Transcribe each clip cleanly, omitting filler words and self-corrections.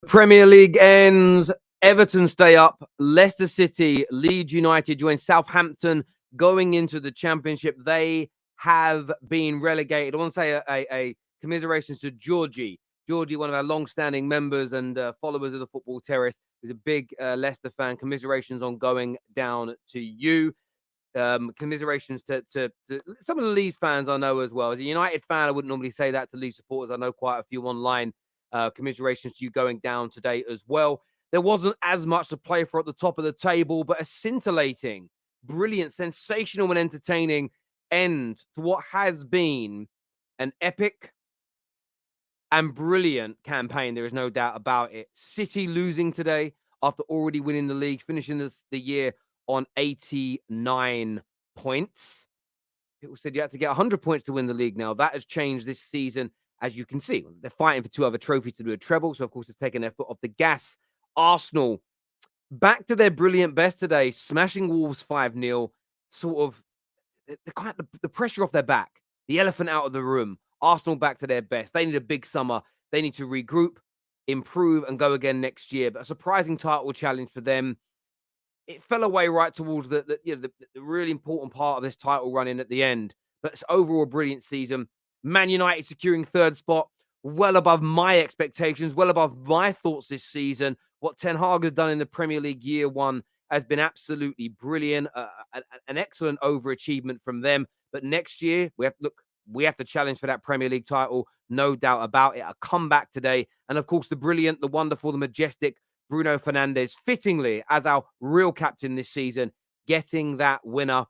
Premier League ends. Everton stay up. Leicester City, Leeds United join Southampton going into the Championship. They have been relegated. I want to say a commiserations to Georgie. Georgie, one of our long-standing members and followers of the Football Terrace, is a big Leicester fan. Commiserations on going down to you. Commiserations to some of the Leeds fans I know as well. As a United fan, I wouldn't normally say that to Leeds supporters. I know quite a few online. Commiserations to you going down today as well. There wasn't as much to play for at the top of the table, but a scintillating, brilliant, sensational, and entertaining end to what has been an epic and brilliant campaign. There is no doubt about it. City losing today after already winning the league, finishing the year on 89 points. People said you had to get 100 points to win the league now. That has changed this season, as you can see. They're fighting for 2 other trophies to do a treble, so of course it's taken their foot off the gas. Arsenal, back to their brilliant best today, smashing Wolves 5-0, sort of the pressure off their back, the elephant out of the room. Arsenal back to their best. They need a big summer. They need to regroup, improve, and go again next year. But a surprising title challenge for them. It fell away right towards the really important part of this title run in at the end. But it's overall a brilliant season. Man United securing 3rd spot, well above my expectations, well above my thoughts this season. What Ten Hag has done in the Premier League year 1 has been absolutely brilliant. An excellent overachievement from them. But next year, we have to challenge for that Premier League title, no doubt about it. A comeback today. And of course, the brilliant, the wonderful, the majestic Bruno Fernandes, fittingly as our real captain this season, getting that winner.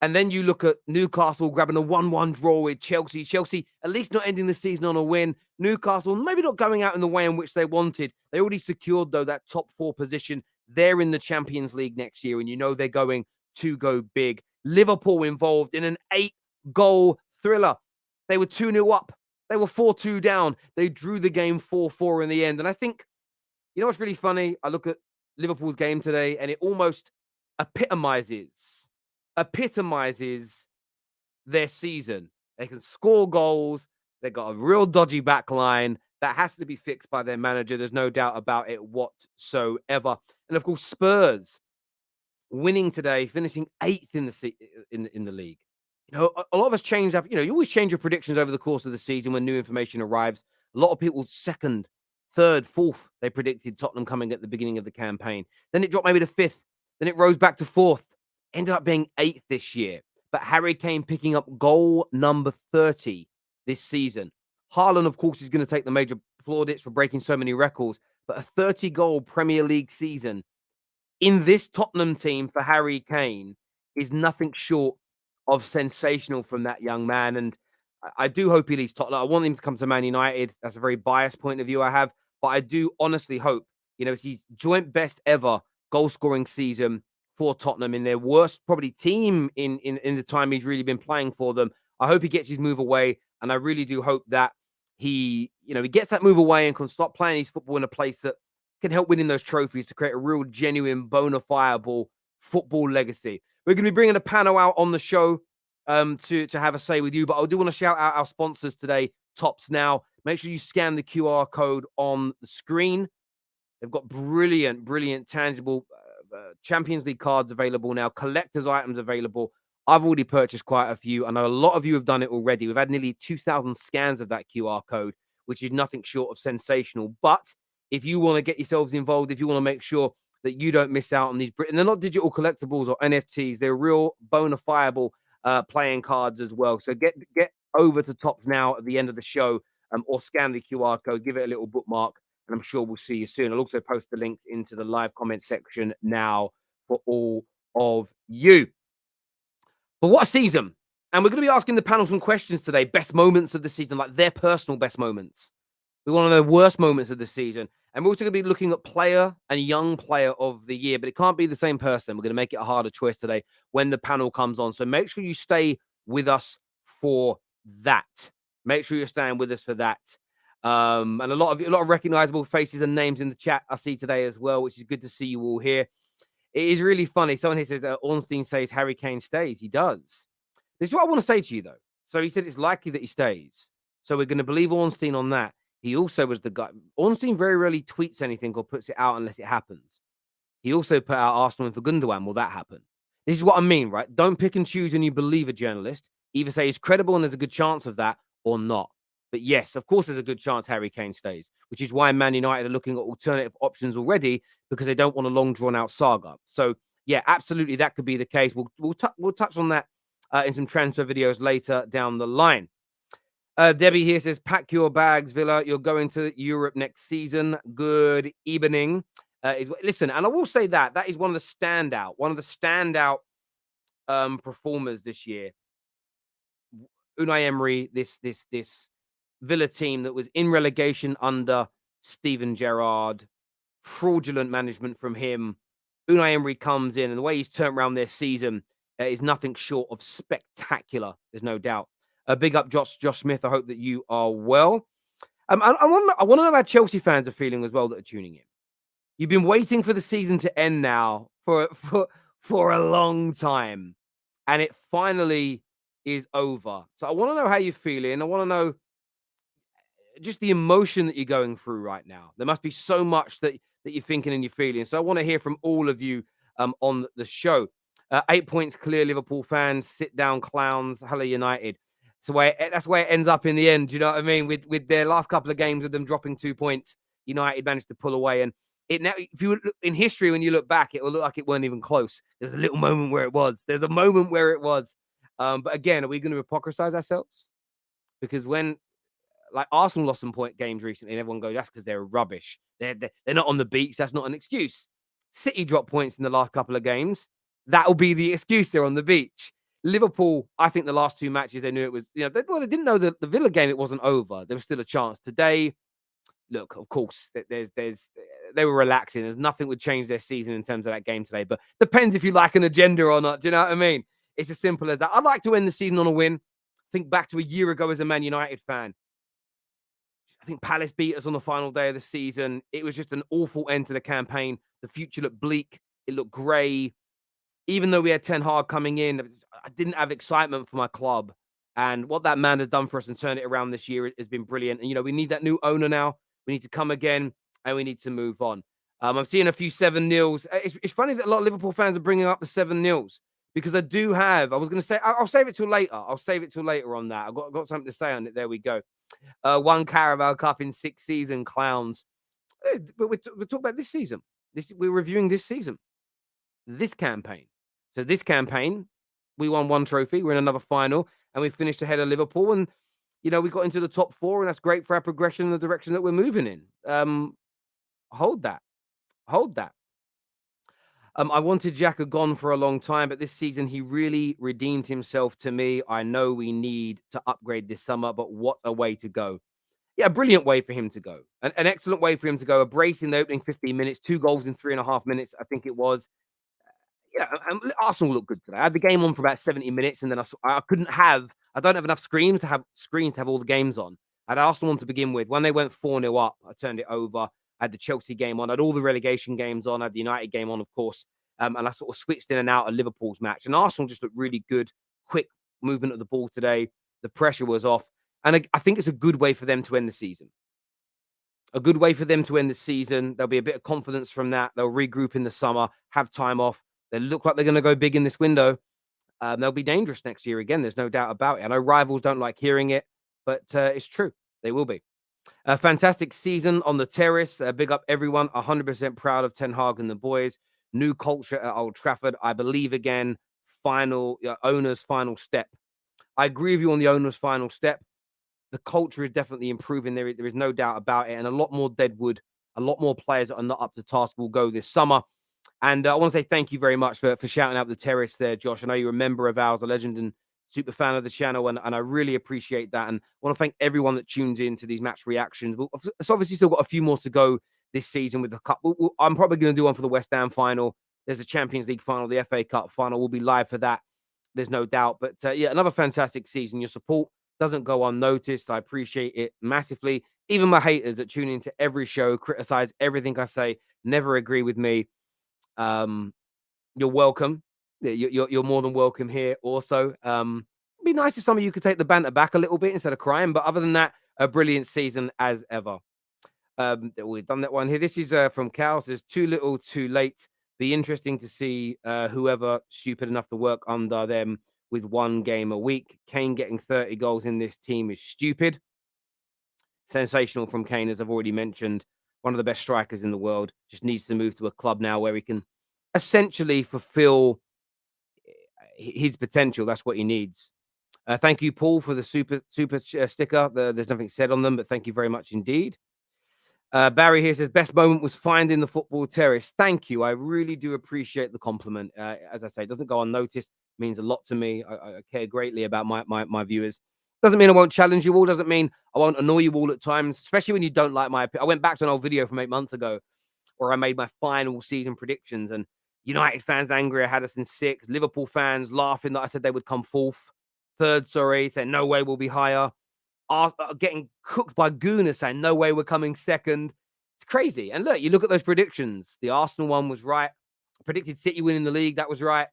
And then you look at Newcastle grabbing a 1-1 draw with Chelsea. Chelsea at least not ending the season on a win. Newcastle maybe not going out in the way in which they wanted. They already secured, though, that top 4 position. They're in the Champions League next year, and you know they're going to go big. Liverpool involved in an 8-goal thriller. They were 2-0 up. They were 4-2 down. They drew the game 4-4 in the end. And I think, you know what's really funny? I look at Liverpool's game today, and it almost epitomizes their season. They can score goals. They've got a real dodgy back line. That has to be fixed by their manager. There's no doubt about it whatsoever. And of course, Spurs winning today, finishing 8th in the league. You know, a lot of us change up. You know, you always change your predictions over the course of the season when new information arrives. A lot of people 2nd, 3rd, 4th, they predicted Tottenham coming at the beginning of the campaign. Then it dropped maybe to 5th. Then it rose back to 4th. Ended up being 8th this year. But Harry Kane picking up goal number 30 this season. Haaland, of course, is going to take the major plaudits for breaking so many records. But a 30-goal Premier League season in this Tottenham team for Harry Kane is nothing short of sensational from that young man. And I do hope he leaves Tottenham. I want him to come to Man United. That's a very biased point of view I have. But I do honestly hope, you know, it's his joint best ever goal-scoring season for Tottenham in their worst probably team in the time he's really been playing for them. I hope he gets his move away, and I really do hope that he gets that move away and can stop playing his football in a place that can help winning those trophies to create a real, genuine, bona fiable football legacy. We're going to be bringing a panel out on the show to have a say with you, but I do want to shout out our sponsors today, Tops Now. Make sure you scan the QR code on the screen. They've got brilliant, tangible Champions League cards available now, collector's items available. I've already purchased quite a few. I know a lot of you have done it already. We've had nearly 2,000 scans of that QR code, which is nothing short of sensational. But if you want to get yourselves involved, if you want to make sure that you don't miss out on these, and they're not digital collectibles or NFTs, they're real bona fiable playing cards as well. So get over to Tops Now at the end of the show or scan the QR code, give it a little bookmark, and I'm sure we'll see you soon. I'll also post the links into the live comment section now for all of you. But what a season. And we're going to be asking the panel some questions today. Best moments of the season, like their personal best moments. We want to know the worst moments of the season. And we're also going to be looking at player and young player of the year. But it can't be the same person. We're going to make it a harder choice today when the panel comes on. So make sure you stay with us for that. Make sure you're staying with us for that. And a lot of recognizable faces and names in the chat I see today as well, which is good to see you all here. It is really funny. Someone here says Ornstein says Harry Kane stays. He does. This is what I want to say to you, though. So he said it's likely that he stays. So we're going to believe Ornstein on that. He also was the guy. Ornstein very rarely tweets anything or puts it out unless it happens. He also put out Arsenal in for Gundogan. Will that happen? This is what I mean, right? Don't pick and choose when you believe a journalist. Either say he's credible and there's a good chance of that or not. But yes, of course, there's a good chance Harry Kane stays, which is why Man United are looking at alternative options already because they don't want a long drawn out saga. So yeah, absolutely, that could be the case. We'll touch on that in some transfer videos later down the line. Debbie here says, pack your bags, Villa. You're going to Europe next season. Good evening. Listen, and I will say that is one of the standout performers this year. Unai Emery, this Villa team that was in relegation under Steven Gerrard, fraudulent management from him. Unai Emery comes in, and the way he's turned around their season is nothing short of spectacular. There's no doubt. Big up, Josh Smith. I hope that you are well. I want to know how Chelsea fans are feeling as well that are tuning in. You've been waiting for the season to end now for a long time, and it finally is over. So I want to know how you're feeling. I want to know just the emotion that you're going through right now. There must be so much that you're thinking and you're feeling. So I want to hear from all of you on the show. 8 points clear, Liverpool fans. Sit down, clowns. Hello, United. So that's where it ends up in the end. You know what I mean? With their last couple of games, with them dropping 2 points, United managed to pull away. And it now, if you look in history, when you look back, it will look like it weren't even close. There's a little moment where it was. There's a moment where it was. But again, are we going to hypocrisize ourselves? Because when like Arsenal lost some games recently, and everyone goes, that's because they're rubbish. They're not on the beach. That's not an excuse. City dropped points in the last couple of games. That'll be the excuse. They're on the beach. Liverpool, I think the last 2 matches, they knew it was, they didn't know the Villa game, it wasn't over. There was still a chance. Today, look, of course, they were relaxing. There's nothing would change their season in terms of that game today. But depends if you like an agenda or not. Do you know what I mean? It's as simple as that. I'd like to end the season on a win. Think back to a year ago as a Man United fan. I think Palace beat us on the final day of the season. It was just an awful end to the campaign. The future looked bleak. It looked grey. Even though we had Ten Hag coming in, I didn't have excitement for my club. And what that man has done for us and turned it around this year has been brilliant. And, we need that new owner now. We need to come again, and we need to move on. I'm seeing a few 7-0s. It's funny that a lot of Liverpool fans are bringing up the 7-0s because I was going to say, I'll save it till later. I'll save it till later on that. I've got something to say on it. There we go. 1 Carabao Cup in 6 season, clowns. But we're talking about this season. We're reviewing this season, this campaign. So this campaign, we won 1 trophy. We're in another final, and we finished ahead of Liverpool. And, we got into the top 4, and that's great for our progression in the direction that we're moving in. Hold that. I wanted Xhaka gone for a long time, but this season he really redeemed himself to me. I know we need to upgrade this summer, but what a way to go. Yeah, a brilliant way for him to go. An excellent way for him to go. A brace in the opening 15 minutes, 2 goals in 3.5 minutes, I think it was. Arsenal looked good today. I had the game on for about 70 minutes, and then I don't have enough screens to have all the games on. I had Arsenal on to begin with. When they went 4-0 up, I turned it over. I had the Chelsea game on. I had all the relegation games on. I had the United game on, of course. And I sort of switched in and out of Liverpool's match. And Arsenal just looked really good. Quick movement of the ball today. The pressure was off. And I think it's a good way for them to end the season. They'll be a bit of confidence from that. They'll regroup in the summer, have time off. They look like they're going to go big in this window. They'll be dangerous next year again. There's no doubt about it. I know rivals don't like hearing it, but it's true. They will be. A fantastic season on the terrace. Big up everyone. 100% proud of Ten Hag and the boys. New culture at Old Trafford. I believe again, owner's final step. I agree with you on the owner's final step. The culture is definitely improving. There is no doubt about it. And a lot more deadwood, a lot more players that are not up to task will go this summer. And I want to say thank you very much for shouting out the terrace there, Josh. I know you're a member of ours, a legend and super fan of the channel, and I really appreciate that. And I want to thank everyone that tunes in to these match reactions. It's obviously still got a few more to go this season with the cup. I'm probably going to do one for the West Ham final. There's a Champions League final, the FA Cup final. We'll be live for that. There's no doubt. But another fantastic season. Your support doesn't go unnoticed. I appreciate it massively. Even my haters that tune into every show, criticize everything I say, never agree with me. You're welcome. You're more than welcome here also. It'd be nice if some of you could take the banter back a little bit instead of crying. But other than that, a brilliant season as ever. We've done that one here. This is from Cal. Says too little, too late. Be interesting to see whoever stupid enough to work under them with one game a week. Kane getting 30 goals in this team is stupid. Sensational from Kane, as I've already mentioned. One of the best strikers in the world. Just needs to move to a club now where he can essentially fulfill his potential. That's what he needs. Thank you, Paul, for the super sticker. There's nothing said on them, but thank you very much indeed. Barry here says, best moment was finding the football terrace. Thank you. I really do appreciate the compliment. As I say, it doesn't go unnoticed. It means a lot to me. I care greatly about my viewers. Doesn't mean I won't challenge you all. Doesn't mean I won't annoy you all at times, especially when you don't like my opinion. I went back to an old video from 8 months ago where I made my final season predictions, and United fans angry I had us in 6th. Liverpool fans laughing that I said they would come 3rd, saying no way we'll be higher. Are getting cooked by Gooners saying no way we're coming 2nd. It's crazy. And look, you look at those predictions. The Arsenal one was right. I predicted City winning the league. That was right.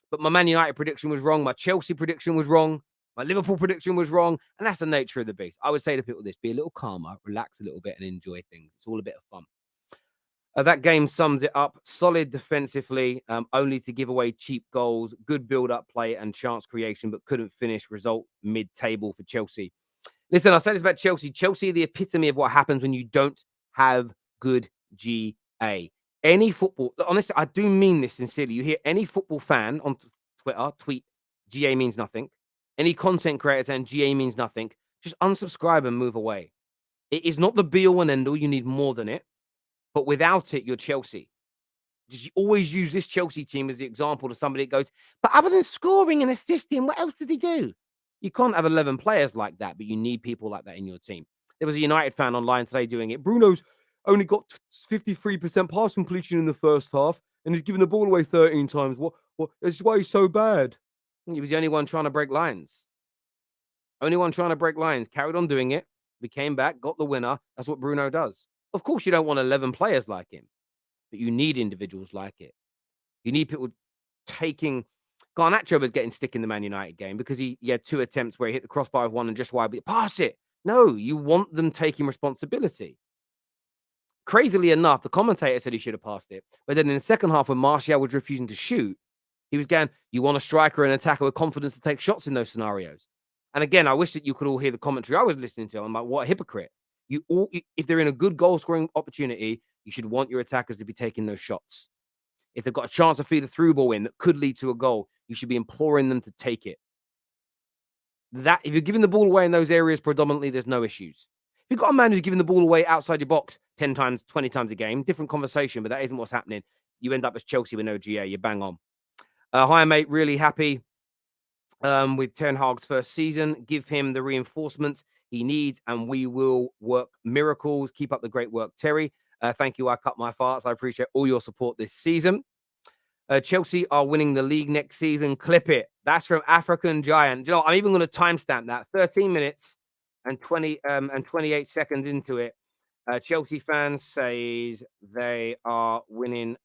But my Man United prediction was wrong. My Chelsea prediction was wrong. My Liverpool prediction was wrong. And that's the nature of the beast. I would say to people this, be a little calmer, relax a little bit and enjoy things. It's all a bit of fun. That game sums it up. Solid defensively, only to give away cheap goals. Good build-up play and chance creation, but couldn't finish. Result mid-table for Chelsea. Listen, I said this about Chelsea. Chelsea are the epitome of what happens when you don't have good GA. Any football, honestly, I do mean this sincerely. You hear any football fan on Twitter tweet, GA means nothing. Any content creator saying GA means nothing. Just unsubscribe and move away. It is not the be-all and end-all. You need more than it. But without it, you're Chelsea. Just always use this Chelsea team as the example to somebody that goes, but other than scoring and assisting, what else did he do? You can't have 11 players like that, but you need people like that in your team. There was a United fan online today doing it. Bruno's only got 53% pass completion in the first half, and he's given the ball away 13 times. What? This is why he's so bad. He was the only one trying to break lines. Only one trying to break lines. Carried on doing it. We came back, got the winner. That's what Bruno does. Of course, you don't want 11 players like him, but you need individuals like it. You need people taking... Garnacho was getting stick in the Man United game because he had 2 attempts where he hit the crossbar with one and just wide, but pass it. No, you want them taking responsibility. Crazily enough, the commentator said he should have passed it. But then in the second half, when Martial was refusing to shoot, he was going, you want a striker and attacker with confidence to take shots in those scenarios. And again, I wish that you could all hear the commentary I was listening to. I'm like, what a hypocrite. If they're in a good goal-scoring opportunity, you should want your attackers to be taking those shots. If they've got a chance to feed a through ball in that could lead to a goal, you should be imploring them to take it. If you're giving the ball away in those areas predominantly, there's no issues. If you've got a man who's giving the ball away outside your box 10 times, 20 times a game, different conversation, but that isn't what's happening. You end up as Chelsea with no GA. You bang on. Hi, mate. Really happy with Ten Hag's first season. Give him the reinforcements he needs, and we will work miracles. Keep up the great work, Terry. Thank you. I cut my farts. I appreciate all your support this season. Chelsea are winning the league next season. Clip it. That's from African Giant. You know, I'm even going to timestamp that. 13 minutes and 28 seconds into it. Chelsea fans says they are winning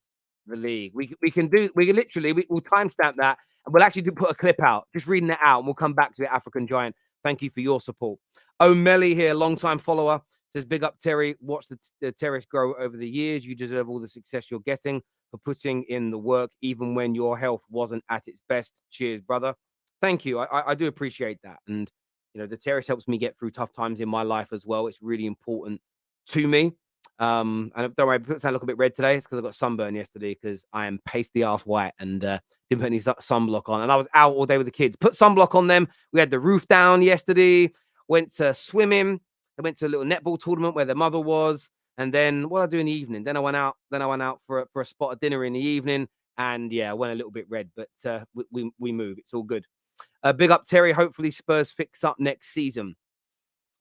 the league. We'll timestamp that, and we'll actually put a clip out, just reading it out, and we'll come back to it. African Giant. Thank you for your support. O'Malley here, long-time follower, says, big up, Terry. Watch the terrace grow over the years. You deserve all the success you're getting for putting in the work, even when your health wasn't at its best. Cheers, brother. Thank you. I do appreciate that. And, you know, the terrace helps me get through tough times in my life as well. It's really important to me. And don't worry, I look a bit red today. It's because I got sunburn yesterday because I am pasty ass white and didn't put any sunblock on. And I was out all day with the kids. Put sunblock on them. We had the roof down yesterday. Went to swimming. I went to a little netball tournament where their mother was. And then what I do in the evening? Then I went out for a spot of dinner in the evening. And yeah, I went a little bit red, but we move. It's all good. Big up, Terry. Hopefully Spurs fix up next season.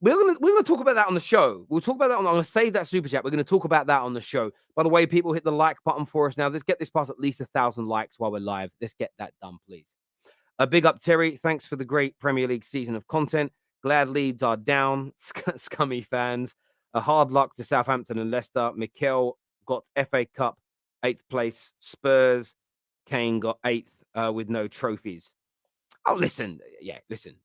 We're gonna talk about that on the show. We'll talk about that I'm gonna save that super chat. We're gonna talk about that on the show. By the way, people, hit the like button for us now. Let's get this past at least 1,000 likes while we're live. Let's get that done, please. Big up, Terry. Thanks for the great Premier League season of content. Glad Leeds are down. Scummy fans. A hard luck to Southampton and Leicester. Mikel got FA Cup 8th place. Spurs. Kane got 8th with no trophies. Oh, listen.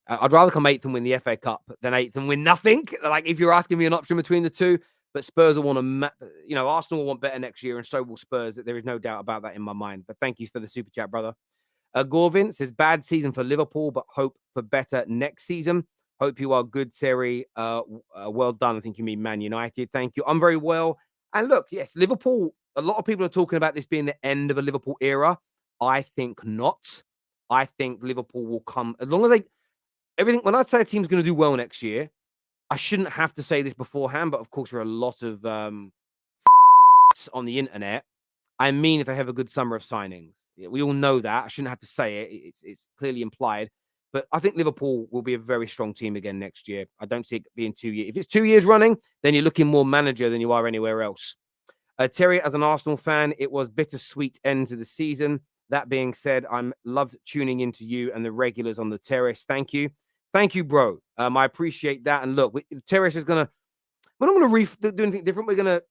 I'd rather come 8th and win the FA Cup than 8th and win nothing. Like, if you're asking me an option between the two, But Spurs will want to, Arsenal will want better next year, and so will Spurs. There is no doubt about that in my mind. But thank you for the super chat, brother. Gorvin says, bad season for Liverpool, but hope for better next season. Hope you are good, Terry. Well done. I think you mean Man United. Thank you. I'm very well. And look, yes, Liverpool, a lot of people are talking about this being the end of a Liverpool era. I think not. I think Liverpool will come, as long as when I say a team's going to do well next year, I shouldn't have to say this beforehand, but of course, there are a lot of on the internet. I mean, if they have a good summer of signings, we all know that. I shouldn't have to say it. It's clearly implied. But I think Liverpool will be a very strong team again next year. I don't see it being 2 years. If it's 2 years running, then you're looking more manager than you are anywhere else. Terry, as an Arsenal fan, it was bittersweet end to the season. That being said, I'm loved tuning into you and the regulars on the terrace. Thank you. Thank you, bro. I appreciate that. And look, terrace is we're not going to do anything different. We're going to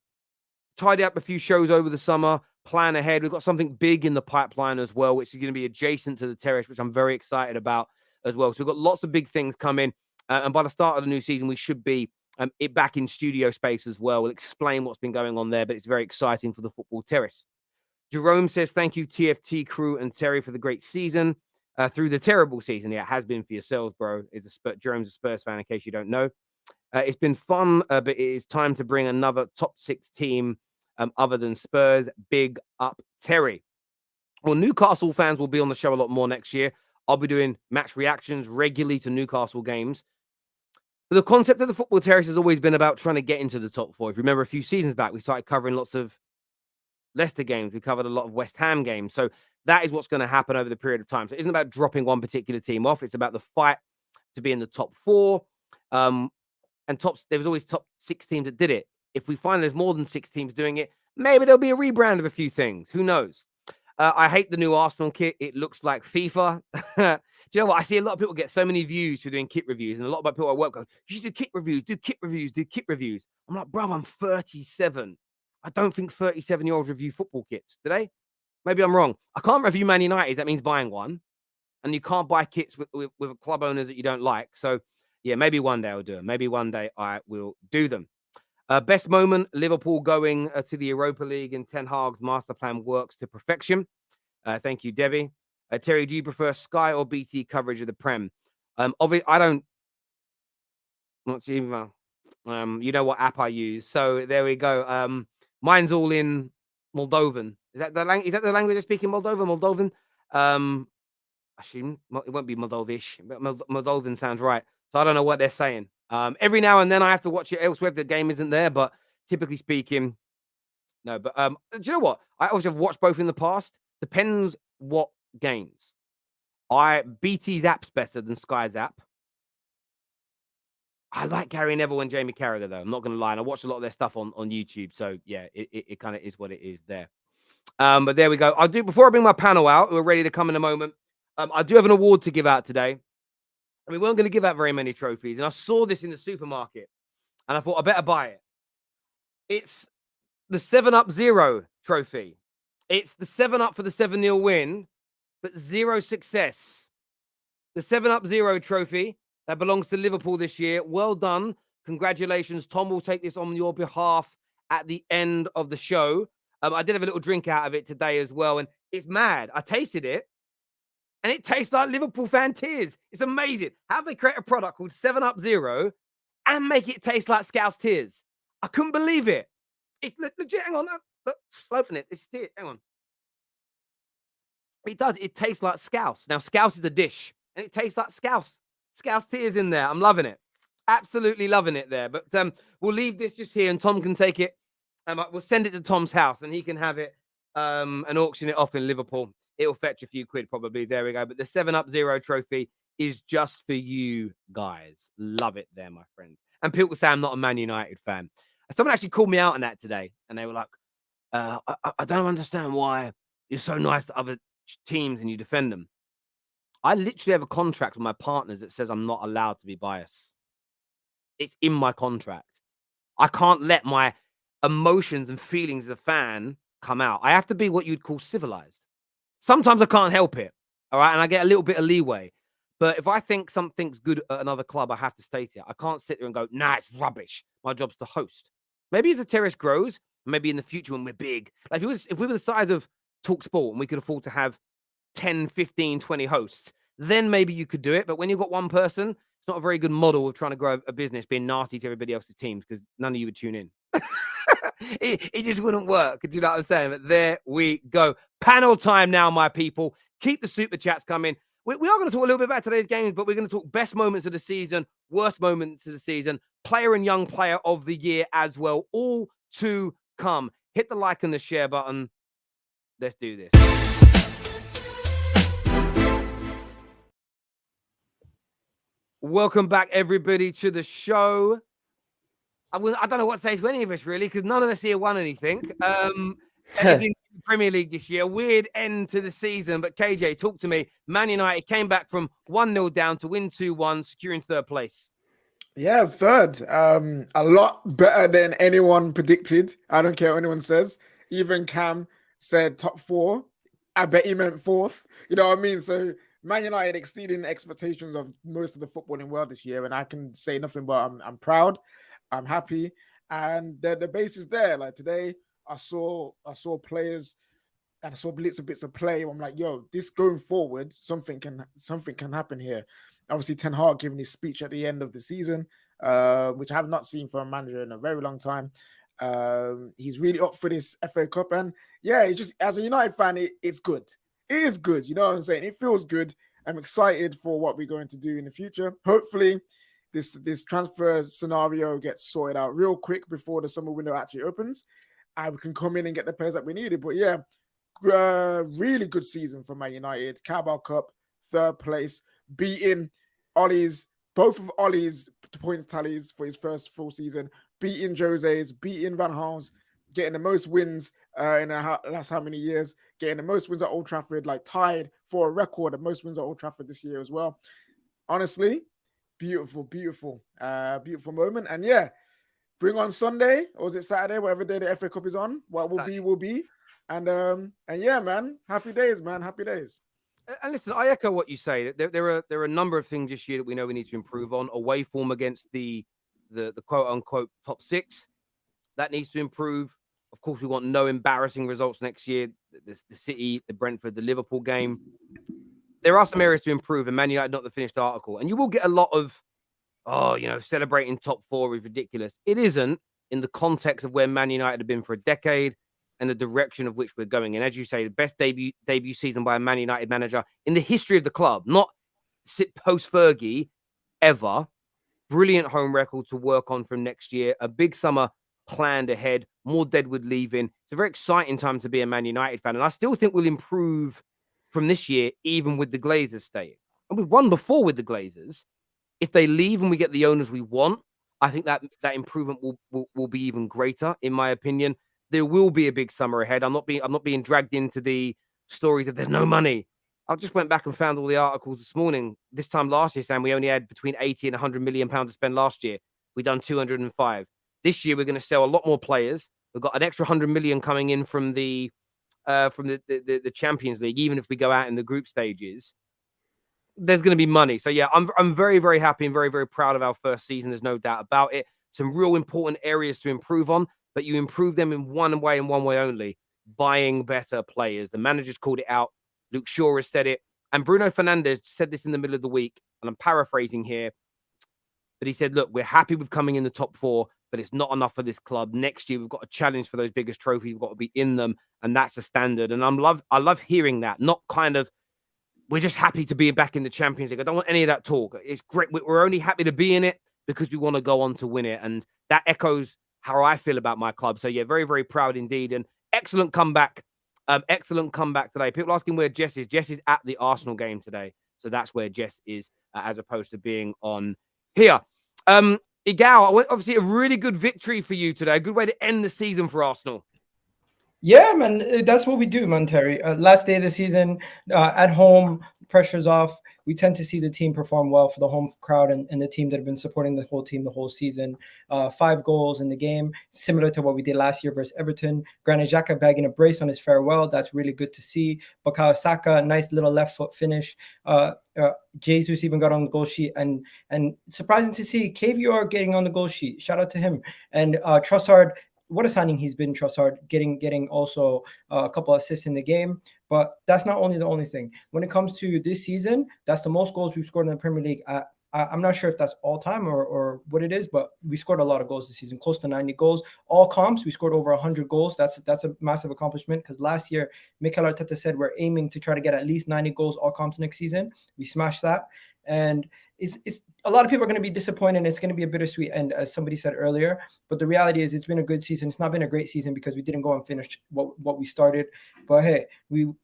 tidy up a few shows over the summer, plan ahead. We've got something big in the pipeline as well, which is going to be adjacent to the terrace, which I'm very excited about as well. So we've got lots of big things coming. And by the start of the new season, we should be back in studio space as well. We'll explain what's been going on there, but it's very exciting for the football terrace. Jerome says, thank you, TFT crew and Terry, for the great season. Through the terrible season. Yeah, it has been for yourselves, bro. Jerome's a Spurs fan, in case you don't know. It's been fun, but it is time to bring another top 6 team other than Spurs. Big up, Terry. Well, Newcastle fans will be on the show a lot more next year. I'll be doing match reactions regularly to Newcastle games. But the concept of the football terrace has always been about trying to get into the top 4. If you remember a few seasons back, we started covering lots of Leicester games. We covered a lot of West Ham games. So that is what's going to happen over the period of time. So it isn't about dropping one particular team off. It's about the fight to be in the top 4. There was always top 6 teams that did it. If we find there's more than 6 teams doing it, maybe there'll be a rebrand of a few things. Who knows? I hate the new Arsenal kit. It looks like FIFA. Do you know what? I see a lot of people get so many views for doing kit reviews, and a lot of my people I work go, you should do kit reviews, do kit reviews, do kit reviews. I'm like, bro, I'm 37. I don't think 37-year-olds review football kits, do they? Maybe I'm wrong. I can't review Man United. That means buying one. And you can't buy kits with club owners that you don't like. So, yeah, maybe one day I'll do them. Maybe one day I will do them. Best moment, Liverpool going to the Europa League, and Ten Hag's master plan works to perfection. Thank you, Debbie. Terry, do you prefer Sky or BT coverage of the Prem? Obviously, I don't. Not even. You know what app I use. So there we go. Mine's all in Moldovan. Is that the language they speak in Moldovan? Actually, it won't be Moldovish, but Moldovan sounds right. So I don't know what they're saying. Every now and then I have to watch it elsewhere if the game isn't there, but typically speaking, no. But do you know what? I also have watched both in the past. Depends what games. BT's app's better than Sky's app. I like Gary Neville and Jamie Carragher, though. I'm not going to lie. And I watched a lot of their stuff on YouTube. So, yeah, it kind of is what it is there. But there we go. Before I bring my panel out, we're ready to come in a moment. I do have an award to give out today. We weren't going to give out very many trophies. And I saw this in the supermarket. And I thought, I better buy it. It's the 7-Up 0 trophy. It's the 7-Up for the 7-0 win, but 0 success. The 7-Up 0 trophy that belongs to Liverpool this year. Well done. Congratulations. Tom will take this on your behalf at the end of the show. I did have a little drink out of it today as well, and it's mad. I tasted it, and it tastes like Liverpool fan tears. It's amazing. How have they create a product called 7-Up 0 and make it taste like Scouse tears? I couldn't believe it. It's legit. Hang on. Look, open it. It's tear. Hang on. It does. It tastes like Scouse. Now, Scouse is a dish, and it tastes like Scouse. Scouse tears in there. I'm loving it. Absolutely loving it there. But we'll leave this just here, and Tom can take it. We'll send it to Tom's house, and he can have it and auction it off in Liverpool. It'll fetch a few quid probably. There we go. But the 7-Up 0 trophy is just for you guys. Love it there, my friends. And people say I'm not a Man United fan. Someone actually called me out on that today, and they were like, I don't understand why you're so nice to other teams and you defend them. I literally have a contract with my partners that says I'm not allowed to be biased. It's in my contract. I can't let my emotions and feelings as a fan come out. I have to be what you'd call civilized. Sometimes I can't help it, all right? And I get a little bit of leeway. But if I think something's good at another club, I have to state it. I can't sit there and go, nah, it's rubbish. My job's to host. Maybe as the terrace grows, maybe in the future when we're big, like if we were the size of TalkSport and we could afford to have 10, 15, 20 hosts, then maybe you could do it. But when you've got one person, it's not a very good model of trying to grow a business being nasty to everybody else's teams because none of you would tune in. it just wouldn't work. Do you know what I'm saying? But there we go. Panel time now, my people. Keep the super chats coming. We are going to talk a little bit about today's games, but we're going to talk best moments of the season, worst moments of the season, player and young player of the year as well. All to come. Hit the like and the share button. Let's do this. Welcome back, everybody, to the show. I don't know what to say to any of us, really, because none of us here won anything. It's in the Premier League this year. Weird end to the season. But KJ, talk to me. Man United came back from 1-0 down to win 2-1, securing third place. Yeah, third. A lot better than anyone predicted. I don't care what anyone says. Even Cam said top 4. I bet he meant 4th. You know what I mean? So Man United exceeding the expectations of most of the footballing world this year, and I can say nothing but I'm proud. I'm happy, and the base is there. Like today, I saw players and I saw bits of play. I'm like, yo, this going forward, something can happen here. Obviously, Ten Hag giving his speech at the end of the season, which I have not seen from a manager in a very long time. He's really up for this FA Cup, and yeah, it's just as a United fan, it's good. It is good. You know what I'm saying? It feels good. I'm excited for what we're going to do in the future. Hopefully, this transfer scenario gets sorted out real quick before the summer window actually opens, and we can come in and get the players that we needed. But yeah, really good season for Man United. Carabao Cup, third place, beating both of Ollie's points tallies for his first full season, beating Jose's, beating Van Gaal's, getting the most wins in the last how many years, getting the most wins at Old Trafford, like tied for a record of most wins at Old Trafford this year as well. Honestly, beautiful moment. And yeah, bring on Sunday, or is it Saturday, whatever day the FA Cup is on. What will Saturday. Will be. And yeah, man, happy days, man. Happy days. And listen, I echo what you say. There are a number of things this year that we know we need to improve on. Away form against the quote unquote top 6, that needs to improve. Of course, we want no embarrassing results next year. The City, the Brentford, the Liverpool game. There are some areas to improve, and Man United not the finished article. And you will get a lot of, celebrating top 4 is ridiculous. It isn't in the context of where Man United have been for a decade and the direction of which we're going. And as you say, the best debut season by a Man United manager in the history of the club, not post-Fergie ever. Brilliant home record to work on from next year. A big summer planned ahead. More Deadwood leaving. It's a very exciting time to be a Man United fan. And I still think we'll improve from this year, even with the Glazers staying. And we've won before with the Glazers. If they leave and we get the owners we want, I think that improvement will be even greater, in my opinion. There will be a big summer ahead. I'm not being dragged into the stories that there's no money. I just went back and found all the articles this morning. This time last year, saying we only had between 80 and 100 million pounds to spend last year. We done 205. This year, we're going to sell a lot more players. We've got an extra 100 million coming in from the Champions League. Even if we go out in the group stages, there's going to be money. So yeah, I'm very, very happy and very, very proud of our first season. There's no doubt about it. Some real important areas to improve on, but you improve them in one way and one way only: buying better players. The manager's called it out. Luke Shaw has said it. And Bruno Fernandes said this in the middle of the week, and I'm paraphrasing here, but he said, look, we're happy with coming in the top 4, but it's not enough for this club. Next year, we've got a challenge for those biggest trophies. We've got to be in them, and that's a standard. And I love hearing that, not kind of, we're just happy to be back in the Champions League. I don't want any of that talk. It's great. We're only happy to be in it because we want to go on to win it. And that echoes how I feel about my club. So yeah, very, very proud indeed. And excellent comeback. Excellent comeback today. People asking where Jess is. Jess is at the Arsenal game today. So that's where Jess is, as opposed to being on here. Egal, obviously a really good victory for you today. A good way to end the season for Arsenal. Yeah, man, that's what we do, man, Terry. Last day of the season, at home, pressure's off. We tend to see the team perform well for the home crowd and the team that have been supporting the whole team the whole season. 5 goals in the game, similar to what we did last year versus Everton. Granit Xhaka bagging a brace on his farewell. That's really good to see. Bukayo Saka, nice little left foot finish. Uh, uh, Jesus even got on the goal sheet, and surprising to see KVR getting on the goal sheet. Shout out to him. And Trossard, what a signing he's been, Trossard, getting also a couple assists in the game. But that's not only the only thing. When it comes to this season, that's the most goals we've scored in the Premier League. I'm not sure if that's all time or what it is, but we scored a lot of goals this season, close to 90 goals. All comps, we scored over 100 goals. That's a massive accomplishment because last year, Mikel Arteta said we're aiming to try to get at least 90 goals all comps next season. We smashed that. And it's a lot of people are going to be disappointed. It's going to be a bittersweet end, as somebody said earlier. But the reality is, it's been a good season. It's not been a great season because we didn't go and finish what we started. But hey,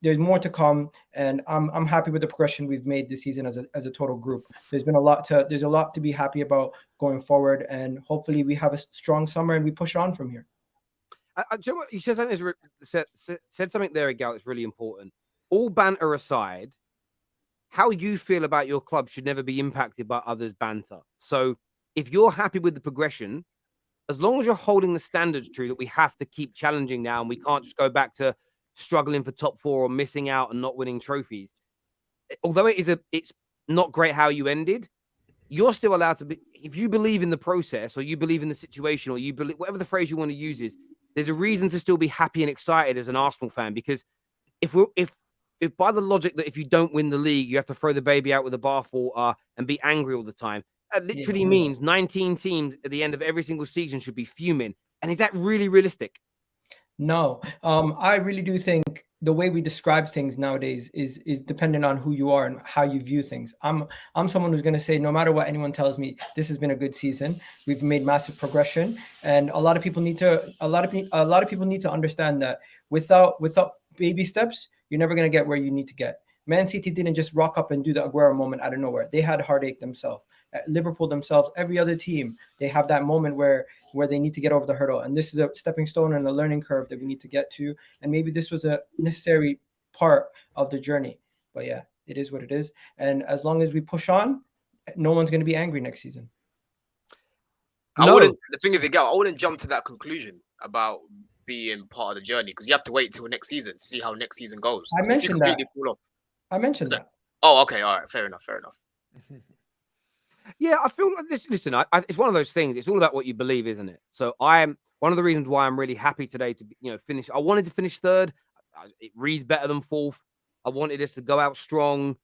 there's more to come, and I'm happy with the progression we've made this season as a total group. There's a lot to be happy about going forward, and hopefully we have a strong summer and we push on from here. Do you know what? You said something, said something there, Egal, that's really important. All banter aside, how you feel about your club should never be impacted by others' banter. So if you're happy with the progression, as long as you're holding the standards true that we have to keep challenging now and we can't just go back to struggling for top four or missing out and not winning trophies, although it's not great how you ended, you're still allowed to be, if you believe in the process or you believe in the situation or you believe, whatever the phrase you want to use is, there's a reason to still be happy and excited as an Arsenal fan, because if by the logic that if you don't win the league, you have to throw the baby out with the bathwater and be angry all the time, that literally means 19 teams at the end of every single season should be fuming. And is that really realistic? No, I really do think the way we describe things nowadays is dependent on who you are and how you view things. I'm someone who's going to say no matter what anyone tells me, this has been a good season. We've made massive progression, and a lot of people need to understand that without baby steps, you're never going to get where you need to get. Man City didn't just rock up and do the Aguero moment out of nowhere. They had heartache themselves. Liverpool themselves, every other team, they have that moment where they need to get over the hurdle. And this is a stepping stone and a learning curve that we need to get to. And maybe this was a necessary part of the journey. But yeah, it is what it is. And as long as we push on, no one's going to be angry next season. The thing is, Egal, I wouldn't jump to that conclusion about being part of the journey because you have to wait till next season to see how next season goes. I mentioned that. I mentioned that. Oh, okay. All right. Fair enough. Yeah, I feel like listen, it's one of those things. It's all about what you believe, isn't it? So I'm one of the reasons why I'm really happy today to finish. I wanted to finish third. It reads better than fourth. I wanted us to go out strong.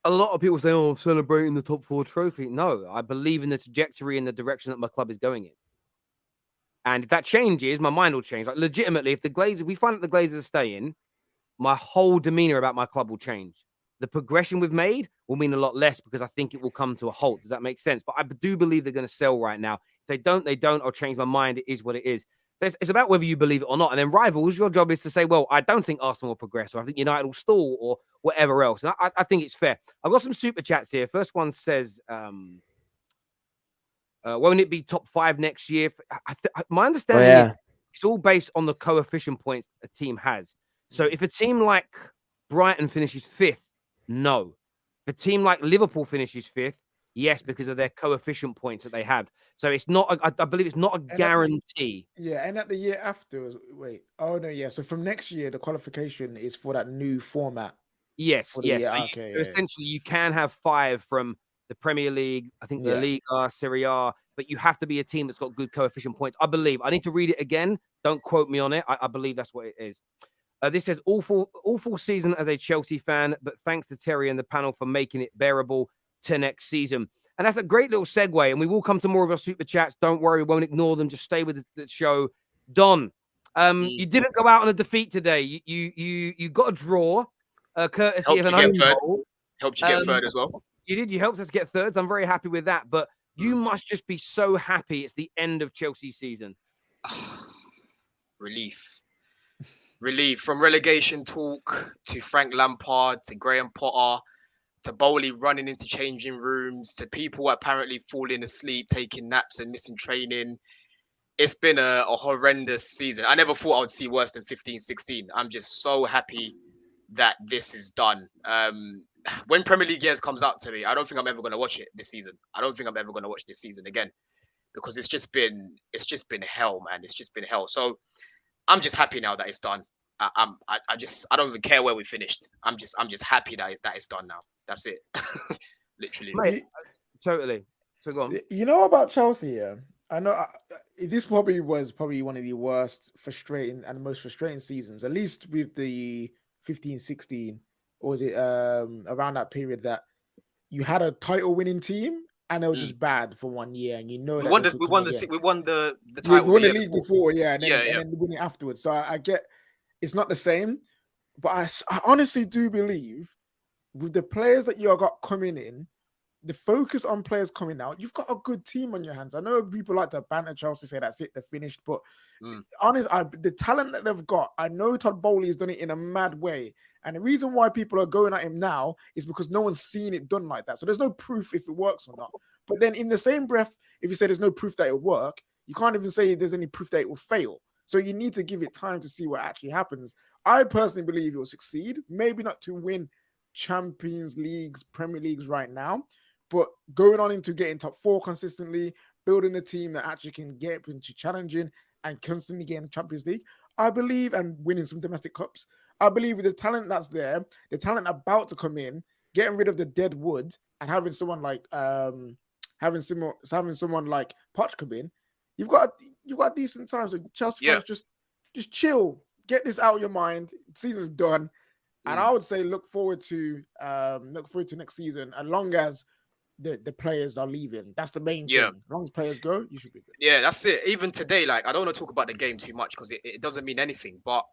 A lot of people say, "Oh, I'm celebrating the top four trophy." No, I believe in the trajectory and the direction that my club is going in. And if that changes, my mind will change. Like legitimately, if we find that the Glazers are staying, my whole demeanor about my club will change. The progression we've made will mean a lot less because I think it will come to a halt. Does that make sense? But I do believe they're going to sell right now. If they don't, they don't. I'll change my mind. It is what it is. It's about whether you believe it or not. And then rivals, your job is to say, well, I don't think Arsenal will progress, or I think United will stall, or whatever else. And I think it's fair. I've got some super chats here. First one says, won't it be top 5 next year? My understanding is it's all based on the coefficient points a team has. So if a team like Brighton finishes 5th, no. If a team like Liverpool finishes 5th, yes, because of their coefficient points that they have. So it's not, I believe it's not a guarantee. And at the year after, so from next year, the qualification is for that new format. Yes. So essentially, you can have 5 from the Premier League, I think the Liga, Serie A, but you have to be a team that's got good coefficient points. I believe. I need to read it again. Don't quote me on it. I believe that's what it is. This says, awful season as a Chelsea fan, but thanks to Terry and the panel for making it bearable to next season. And that's a great little segue, and we will come to more of your super chats. Don't worry, we won't ignore them. Just stay with the show. Don, you didn't go out on a defeat today. You got a draw, courtesy of an own goal. Helped you get third as well. You did. You helped us get thirds. I'm very happy with that. But you must just be so happy it's the end of Chelsea's season. Relief from relegation talk to Frank Lampard to Graham Potter to Bowley running into changing rooms to people apparently falling asleep, taking naps and missing training. it's been a horrendous season. I never thought I would see worse than 15-16. I'm just so happy that this is done. When Premier League years comes out to me, I don't think I'm ever going to watch it this season. I don't think I'm ever going to watch this season again because it's just been hell, man. It's just been hell. So I'm just happy now that it's done. I don't even care where we finished. I'm just happy that it's done now. That's it. Literally. Mate, totally. So go on. You know about Chelsea, yeah? I know this was one of the worst, frustrating and most frustrating seasons, at least with the 15-16, or was it around that period that you had a title winning team and they were just bad for 1 year, and you know we that won the title. we won the league before, yeah, and then, Yeah, and then winning afterwards. So I get it's not the same, but I honestly do believe with the players that you got coming in, the focus on players coming out, you've got a good team on your hands. I know people like to banter Chelsea, say that's it, they're finished. But honest, the talent that they've got, I know Todd Bowley has done it in a mad way. And the reason why people are going at him now is because no one's seen it done like that. So there's no proof if it works or not. But then in the same breath, if you say there's no proof that it'll work, you can't even say there's any proof that it will fail. So you need to give it time to see what actually happens. I personally believe it will succeed. Maybe not to win Champions Leagues, Premier Leagues right now, but going on into getting top 4 consistently, building a team that actually can get into challenging and constantly getting Champions League, I believe, and winning some domestic cups, I believe with the talent that's there, the talent about to come in, getting rid of the dead wood and having someone like having someone like Poch come in, you've got decent time. So Chelsea fans, just chill, get this out of your mind. Season's done, and I would say look forward to next season, as long as the players are leaving. That's the main thing. As long as players go, you should be good. Yeah, that's it. Even today, like, I don't want to talk about the game too much because it doesn't mean anything. But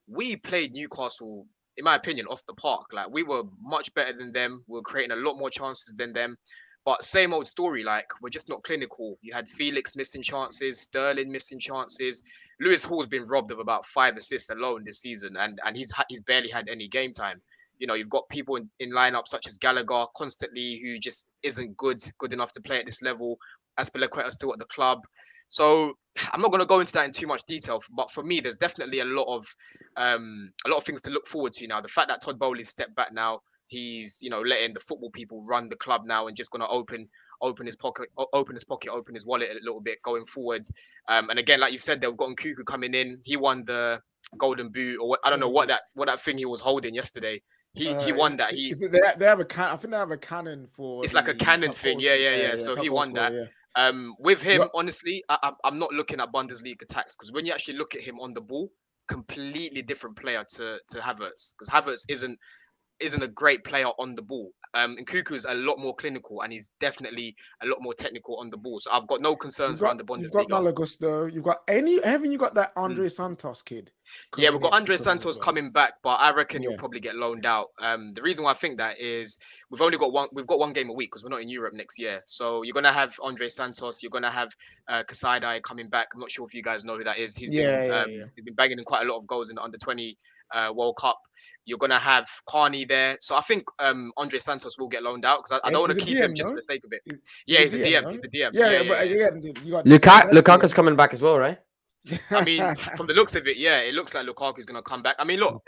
we played Newcastle, in my opinion, off the park. Like, we were much better than them. We were creating a lot more chances than them. But same old story, like, we're just not clinical. You had Felix missing chances, Sterling missing chances. Lewis Hall's been robbed of about 5 assists alone this season, and he's barely had any game time. You know, you've got people in lineups such as Gallagher constantly who just isn't good enough to play at this level. Aspilicueta's still at the club. So I'm not going to go into that in too much detail, but for me, there's definitely a lot of things to look forward to now. The fact that Todd Bowley's stepped back now, he's letting the football people run the club now and just going to open his pocket, open his wallet a little bit going forward. And again, like you've said, they've got Nkunku coming in. He won the Golden Boot, or I don't know what that thing he was holding yesterday. He won that. They have a I think they have a cannon for. It's like a cannon thing. Yeah. So he won that. With him, honestly, I'm not looking at Bundesliga attacks, because when you actually look at him on the ball, completely different player to Havertz, because Havertz isn't a great player on the ball. Nkunku is a lot more clinical, and he's definitely a lot more technical on the ball. So I've got no concerns around the Bundesliga. You've got Malagusto. Haven't you got that Andre Santos kid? Yeah, we've got Andre Santos coming back, but I reckon he'll probably get loaned out. The reason why I think that is we've got one game a week because we're not in Europe next year. So you're gonna have Andre Santos, you're gonna have Kasadai coming back. I'm not sure if you guys know who that is. He's been banging in quite a lot of goals in the under-20 World Cup. You're gonna have Carney there. So I think Andre Santos will get loaned out, because I don't want to keep him just for the sake of it. He's a DM. He's a DM. Yeah, you got Lukaku's coming back as well, right? I mean, from the looks of it, it looks like Lukaku's going to come back. I mean, look,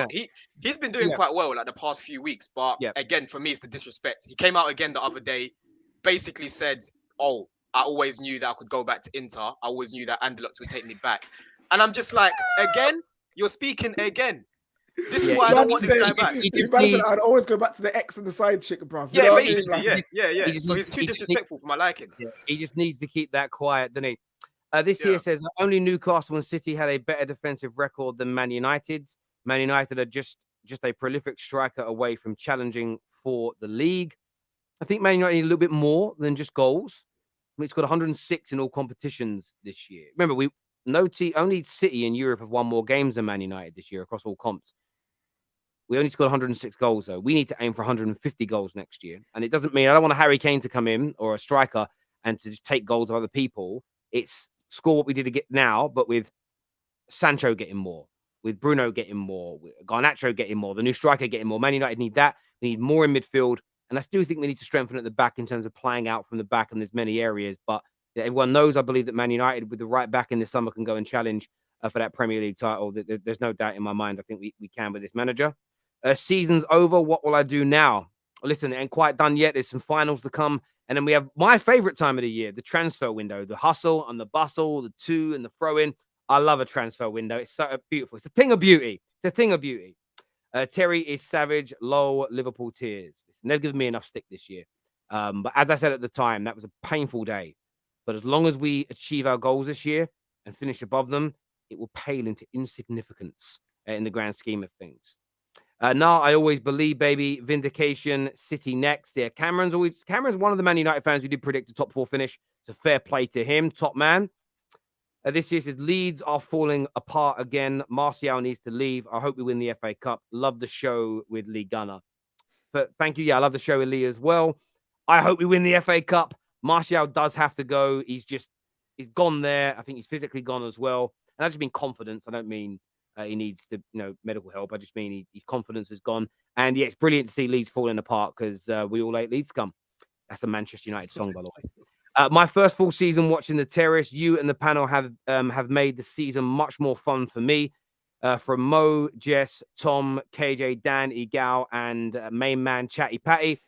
he's been doing quite well like the past few weeks, but again, for me, it's the disrespect. He came out again the other day, basically said, "Oh, I always knew that I could go back to Inter. I always knew that Anderlecht would take me back." And I'm just like, again, you're speaking again. This is why I don't want this guy back. I'd always go back to the X and the side chick, bro. Yeah, basically, yeah. So he's too disrespectful for my liking. Yeah, he just needs to keep that quiet, doesn't he? This year says only Newcastle and City had a better defensive record than Man United. Man United are just a prolific striker away from challenging for the league. I think Man United need a little bit more than just goals. I mean, it's got 106 in all competitions this year. Remember, only City in Europe have won more games than Man United this year across all comps. We only scored 106 goals, though. We need to aim for 150 goals next year. And it doesn't mean I don't want a Harry Kane to come in or a striker and to just take goals of other people. It's score what we did to get now, but with Sancho getting more, with Bruno getting more, with Garnacho getting more, the new striker getting more. Man United need that. We need more in midfield. And I still think we need to strengthen at the back in terms of playing out from the back, and there's many areas. But everyone knows I believe that Man United, with the right back in the summer, can go and challenge for that Premier League title. There's no doubt in my mind. I think we can with this manager. Season's over. What will I do now? Listen, it ain't quite done yet. There's some finals to come. And then we have my favorite time of the year, the transfer window, the hustle and the bustle, the to and the throw in. I love a transfer window. It's so beautiful. It's a thing of beauty. It's a thing of beauty. Terry is savage. Lol, Liverpool tears. It's never given me enough stick this year. But as I said at the time, that was a painful day. But as long as we achieve our goals this year and finish above them, it will pale into insignificance in the grand scheme of things. Now, I always believe, baby, vindication, City next. Yeah, Cameron's one of the Man United fans who did predict a top 4 finish. So fair play to him, top man. This year says Leeds are falling apart again. Martial needs to leave. I hope we win the FA Cup. Love the show with Lee Gunner. But thank you. Yeah, I love the show with Lee as well. I hope we win the FA Cup. Martial does have to go. He's gone there. I think he's physically gone as well. And I just mean confidence. I don't mean he needs to, medical help. I just mean his confidence is gone. And yeah, it's brilliant to see Leeds falling apart because we all hate Leeds scum. That's a Manchester United song, by the way. My first full season watching the Terrace. You and the panel have made the season much more fun for me. From Mo, Jess, Tom, KJ, Dan, Egal, and main man Chatty Patty.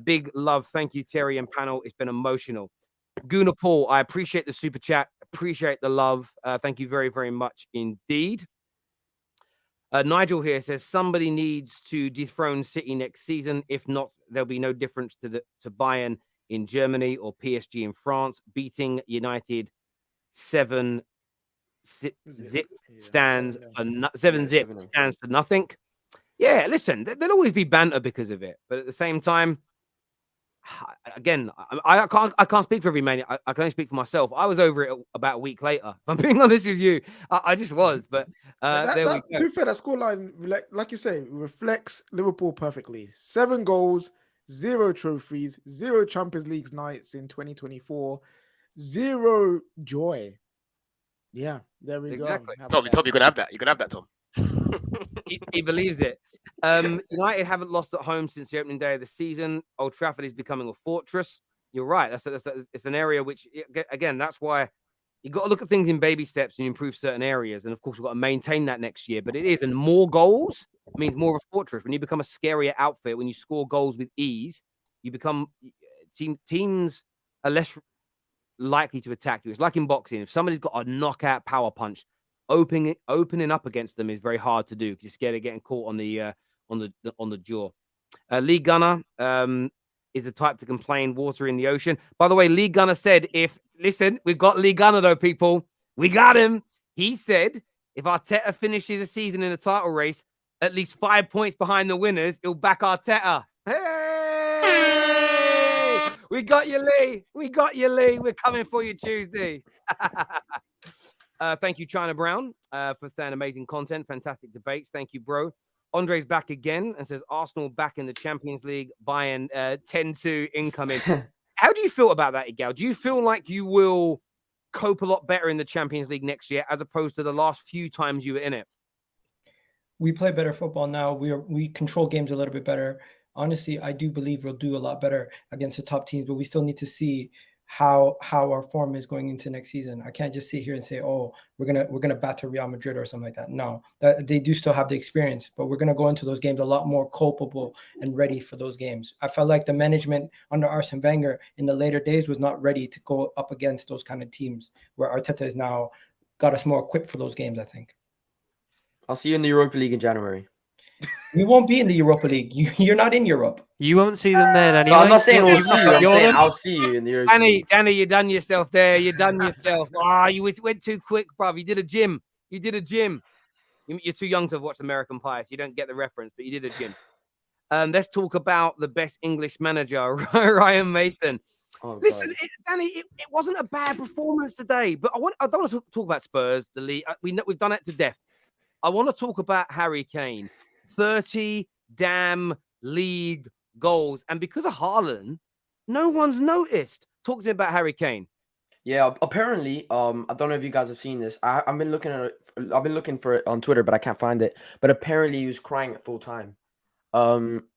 Big love. Thank you, Terry and panel. It's been emotional. Guna Paul, I appreciate the super chat. Appreciate the love. Thank you very, very much indeed. Nigel here says somebody needs to dethrone City next season. If not, there'll be no difference to Bayern in Germany or PSG in France. Beating United 7-0 stands for nothing. Yeah, listen, there'll always be banter because of it, but at the same time, again, I can't speak for every man. I can only speak for myself. I was over it about a week later. If I'm being honest with you, I just was. But there we go. To be fair, that scoreline, like you say, reflects Liverpool perfectly. 7 goals, 0 trophies, 0 Champions League nights in 2024, 0 joy. Yeah, there we go. Tom, you're gonna have that. You're gonna have that, Tom. He believes it. United haven't lost at home since the opening day of the season. Old Trafford is becoming a fortress. You're right. It's an area which, again, that's why you've got to look at things in baby steps and improve certain areas. And of course, we've got to maintain that next year. But it is, and more goals means more of a fortress. When you become a scarier outfit, when you score goals with ease, you become teams are less likely to attack you. It's like in boxing. If somebody's got a knockout power punch, opening up against them is very hard to do because you're scared of getting caught on the jaw. Lee Gunner is the type to complain water in the ocean. By the way, Lee Gunner said, listen, we've got Lee Gunner though, people. We got him. He said if Arteta finishes a season in a title race at least 5 points behind the winners, he'll back Arteta. Hey! We got you, Lee. We got you, Lee. We're coming for you Tuesday. Thank you, China Brown, for saying amazing content, fantastic debates. Thank you, bro. Andre's back again and says Arsenal back in the Champions League, Bayern 10-2 incoming. How do you feel about that, Egal? Do you feel like you will cope a lot better in the Champions League next year as opposed to the last few times you were in it? We play better football now. We control games a little bit better. Honestly, I do believe we'll do a lot better against the top teams, but we still need to see how our form is going into next season. I can't just sit here and say, oh, we're gonna batter Real Madrid or something like that. No, that they do still have the experience, but we're gonna go into those games a lot more culpable and ready for those games. I felt like the management under Arsene Wenger in the later days was not ready to go up against those kind of teams, where Arteta is now got us more equipped for those games, I think. I'll see you in the Europa League in January. You won't be in the Europa League. You're not in Europe. You won't see them there anyway. No, I'm not saying we'll see you. I'm saying I'll see you in the Europa League. Danny, you done yourself there. You done yourself. You went too quick, bruv. You did a gym. You're too young to have watched American Pie, so you don't get the reference, but you did a gym. Let's talk about the best English manager, Ryan Mason. Oh, listen, Danny, it wasn't a bad performance today, but I don't want to talk about Spurs, the league. We've done it to death. I want to talk about Harry Kane. 30 damn league goals. And because of Haaland, no one's noticed. Talk to me about Harry Kane. Yeah, apparently, I don't know if you guys have seen this. I've been looking for it on Twitter, but I can't find it. But apparently he was crying at full time.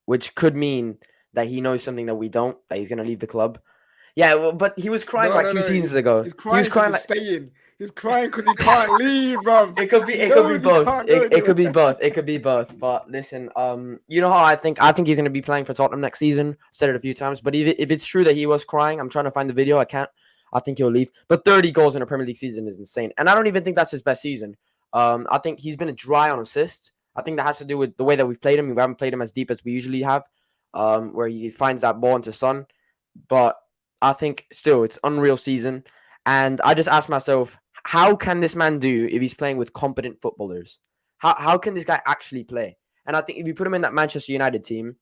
Which could mean that he knows something that we don't, that he's gonna leave the club. Yeah, well, but he was crying No, like no, two no, seasons ago. He's He crying was crying because like he's staying. He's crying because he can't leave, bro. it could be He it could be knows he both. can't go It could be anywhere. both. It could be both. But listen, you know how I think he's gonna be playing for Tottenham next season. I've said it a few times, but if it's true that he was crying, I'm trying to find the video. I can't. I think he'll leave. But 30 goals in a Premier League season is insane. And I don't even think that's his best season. I think he's been dry on assists. I think that has to do with the way that we've played him. We haven't played him as deep as we usually have, where he finds that ball into Son. But I think still it's unreal season. And I just ask myself, how can this man do if he's playing with competent footballers? How can this guy actually play? And I think if you put him in that Manchester United team,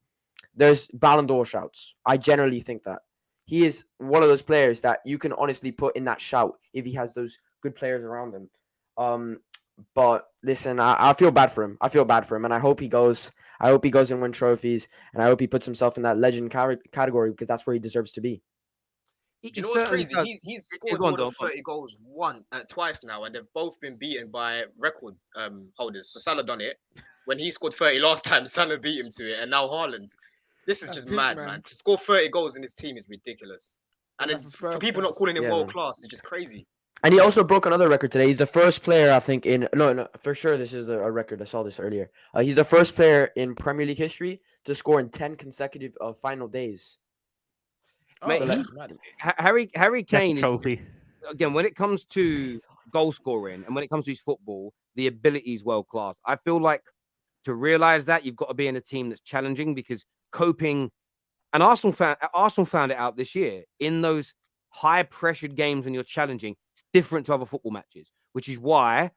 there's Ballon d'Or shouts. I generally think that. He is one of those players that you can honestly put in that shout if he has those good players around him. But listen, I feel bad for him. I feel bad for him, and I hope he goes. I hope he goes and wins trophies, and I hope he puts himself in that legend category because that's where he deserves to be. Do you know what's crazy? He's scored Go on, more than Dom. 30 goals twice now, and they've both been beaten by record holders. So Salah done it when he scored 30 last time. Salah beat him to it, and now Haaland. This is That's just peak, mad, man. man. To score 30 goals in his team is ridiculous. And That's then a Spurs for people not curse. calling him Yeah, world man. class, it's just crazy. And he also broke another record today. He's the first player, I think, in no, for sure. This is a record. I saw this earlier. He's the first player in Premier League history to score in 10 consecutive final days. Mate, Oh, So that's mad. Harry Get the Kane is, trophy. again, when it comes to goal scoring and when it comes to his football, the ability is world class. I feel like to realize that you've got to be in a team that's challenging because coping, and Arsenal found it out this year in those high pressured games when you're challenging. It's different to other football matches, which is why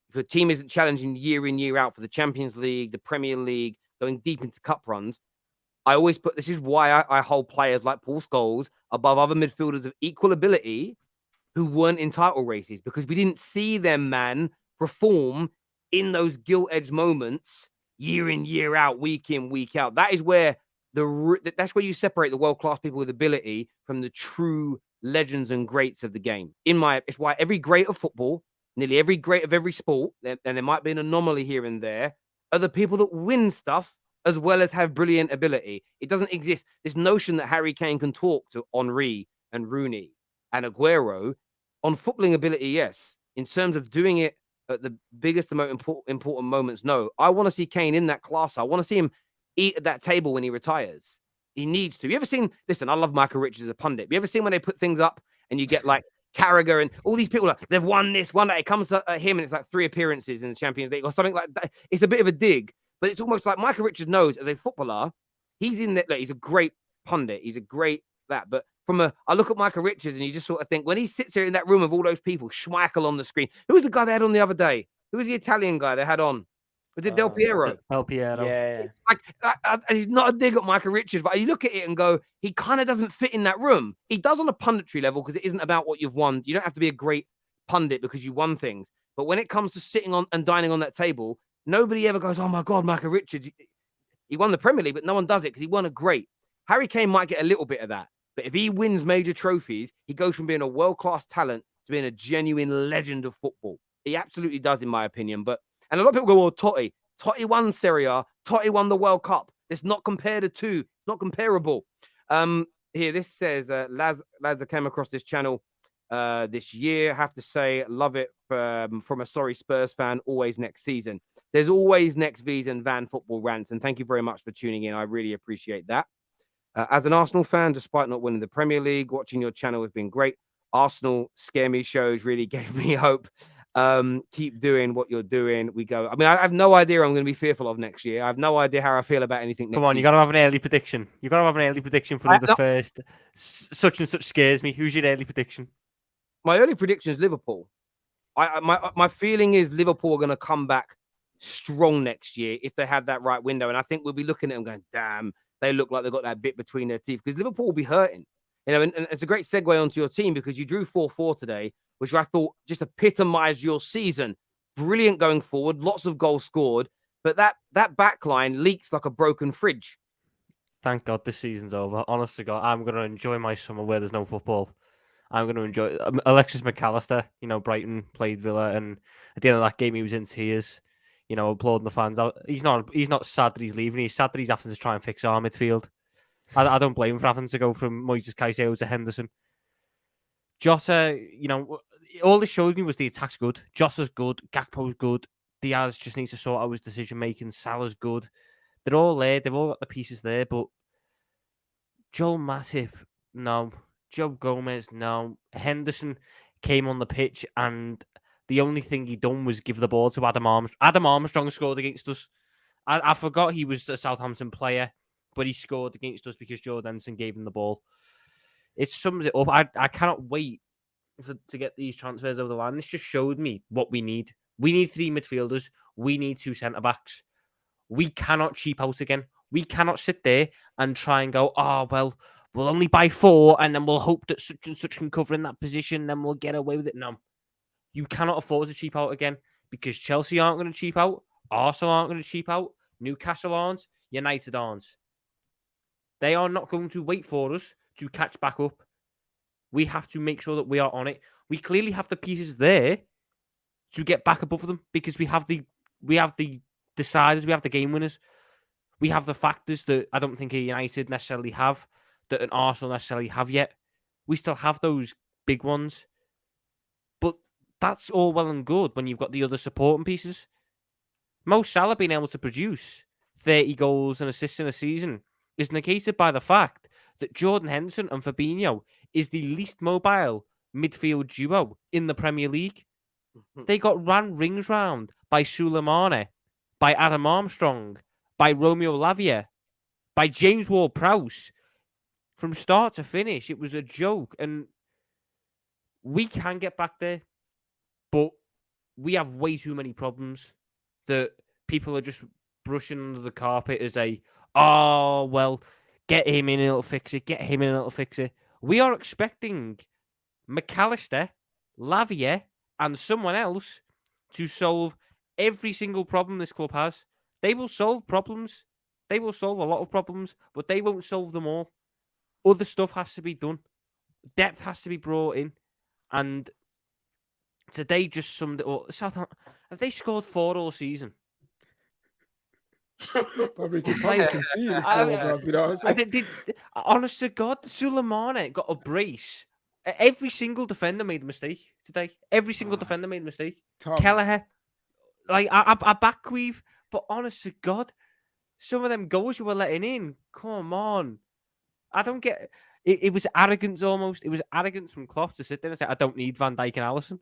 if a team isn't challenging year in, year out for the Champions League, the Premier League, going deep into cup runs, I always put this is why I hold players like Paul Scholes above other midfielders of equal ability who weren't in title races because we didn't see them, man, perform in those gilt-edged moments year in, year out, week in, week out. That is where that's where you separate the world-class people with ability from the true legends and greats of the game. It's why every great of football, nearly every great of every sport, and there might be an anomaly here and there, are the people that win stuff as well as have brilliant ability. It doesn't exist. This notion that Harry Kane can talk to Henry and Rooney and Aguero on footballing ability, yes. In terms of doing it at the biggest and most important moments, no. I want to see Kane in that class. I want to see him eat at that table when he retires. He needs to. You ever seen, listen, I love Michael Richards as a pundit. You ever seen when they put things up and you get like Carragher and all these people, like, they've won this, one that it comes to him and it's like 3 appearances in the Champions League or something like that. It's a bit of a dig, but it's almost like Michael Richards knows as a footballer, he's in there. Like, he's a great pundit. He's a great that. But I look at Michael Richards and you just sort of think when he sits here in that room of all those people, Schmeichel on the screen. Who was the guy they had on the other day? Who was the Italian guy they had on? Was it Del Piero? Del Piero. Yeah. Like, he's not a dig at Michael Richards, but you look at it and go, he kind of doesn't fit in that room. He does on a punditry level because it isn't about what you've won. You don't have to be a great pundit because you won things. But when it comes to sitting on and dining on that table, nobody ever goes, oh my God, Michael Richards, he won the Premier League, but no one does it because he won a great. Harry Kane might get a little bit of that. But if he wins major trophies, he goes from being a world-class talent to being a genuine legend of football. He absolutely does, in my opinion. And a lot of people go, well, Totti won Serie A. Totti won the World Cup. It's not compared to two. It's not comparable. Here, this says, lads, I came across this channel this year. I have to say, love it from a sorry Spurs fan. Always next season. There's always next V's and Van football rants. And thank you very much for tuning in. I really appreciate that. As an Arsenal fan, despite not winning the Premier League, watching your channel has been great. Arsenal Scare Me shows really gave me hope. Keep doing what you're doing. We go. I mean, I have no idea I'm going to be fearful of next year. I have no idea how I feel about anything next Come on, you got to have an early prediction. You got to have an early prediction for the first. Such and such scares me. Who's your early prediction? My early prediction is Liverpool. My feeling is Liverpool are going to come back strong next year if they have that right window. And I think we'll be looking at them going, damn, they look like they've got that bit between their teeth because Liverpool will be hurting. You know, and it's a great segue onto your team because you drew 4-4 today, which I thought just epitomized your season. Brilliant going forward, lots of goals scored, but that back line leaks like a broken fridge. Thank God this season's over. Honest to God, I'm going to enjoy my summer where there's no football. I'm going to enjoy Alexis McAllister. You know, Brighton played Villa, and at the end of that game, he was in tears. You know, applauding the fans. He's not sad that he's leaving. He's sad that he's having to try and fix our midfield. I don't blame him for having to go from Moises Caicedo to Henderson. Jota, all this showed me was the attack's good. Jota's good. Gakpo's good. Diaz just needs to sort out his decision making. Salah's good. They're all there. They've all got the pieces there. But Joel Matip, no. Joe Gomez, no. Henderson came on the pitch and the only thing he done was give the ball to Adam Armstrong. Adam Armstrong scored against us. I forgot he was a Southampton player, but he scored against us because Joe Denson gave him the ball. It sums it up. I cannot wait to get these transfers over the line. This just showed me what we need. We need 3 midfielders. We need 2 centre-backs. We cannot cheap out again. We cannot sit there and try and go, well, we'll only buy 4 and then we'll hope that such and such can cover in that position, then we'll get away with it. No. You cannot afford to cheap out again because Chelsea aren't going to cheap out. Arsenal aren't going to cheap out. Newcastle aren't. United aren't. They are not going to wait for us to catch back up. We have to make sure that we are on it. We clearly have the pieces there to get back above them because we have the deciders, we have the game winners, we have the factors that I don't think a United necessarily have, that an Arsenal necessarily have yet. We still have those big ones, but that's all well and good when you've got the other supporting pieces. Mo Salah being able to produce 30 goals and assists in a season is negated by the fact that Jordan Henderson and Fabinho is the least mobile midfield duo in the Premier League. They got ran rings round by Suleimane, by Adam Armstrong, by Romeo Lavia, by James Ward-Prowse. From start to finish, it was a joke. And we can get back there, but we have way too many problems that people are just brushing under the carpet as get him in and it'll fix it, get him in and it'll fix it. We are expecting McAllister, Lavia, and someone else to solve every single problem this club has. They will solve problems. They will solve a lot of problems, but they won't solve them all. Other stuff has to be done. Depth has to be brought in. And today just summed it up. Southampton, have they scored 4 all season? Probably can see the bro. You know what I'm saying? Honest to God, Suleimane got a brace. Every single defender made a mistake today. Every single defender made a mistake. Kelleher, I backweave, but honest to God, some of them goals you were letting in. Come on. I don't get it. It was arrogance almost. It was arrogance from Klopp to sit there and say, I don't need Van Dijk and Alisson.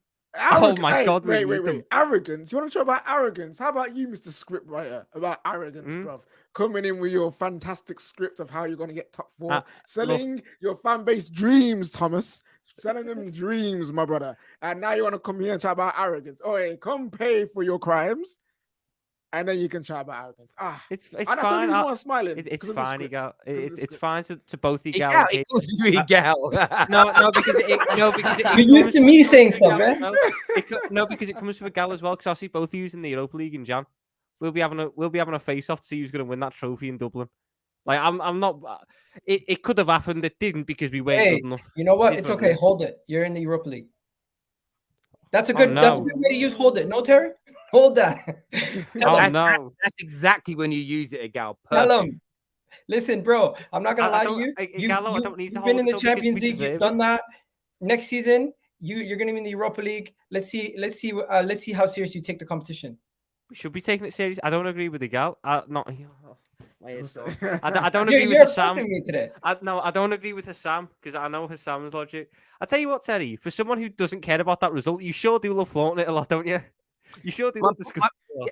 Oh my God! Wait. Arrogance. You want to talk about arrogance? How about you, Mr. Scriptwriter? About arrogance, bruv. Coming in with your fantastic script of how you're going to get top 4. Selling your fan base dreams, Thomas. Selling them dreams, my brother. And now you want to come here and talk about arrogance. Oh, hey, come pay for your crimes. And then you can chat about arrogance. It's that's fine. The smiling. It's fine, Egal. It's fine to both Egal. Egal. No, because it You're used to me saying stuff, man. No, because it comes from Egal as well. Because I see both of you in the Europa League in Jan. We'll be having a face off to see who's going to win that trophy in Dublin. Like I'm not. It could have happened. It didn't because we weren't good enough. You know what? It's okay. Hold it. You're in the Europa League. That's a good. That's a good way to use hold it. No, Terry. Hold that. That's exactly when you use it, Egal. Tell him. Listen, bro. I'm not gonna lie to you. I don't need to you've been in the Champions League. You've done that. Next season, you're gonna be in the Europa League. Let's see how serious you take the competition. We should be taking it serious. I don't agree with Egal. I don't agree you're with Hassam. Me today. I don't agree with Hassam because I know Hassam's logic. I tell you what, Terry. For someone who doesn't care about that result, you sure do love flaunting it a lot, don't you? You sure do love discussing it.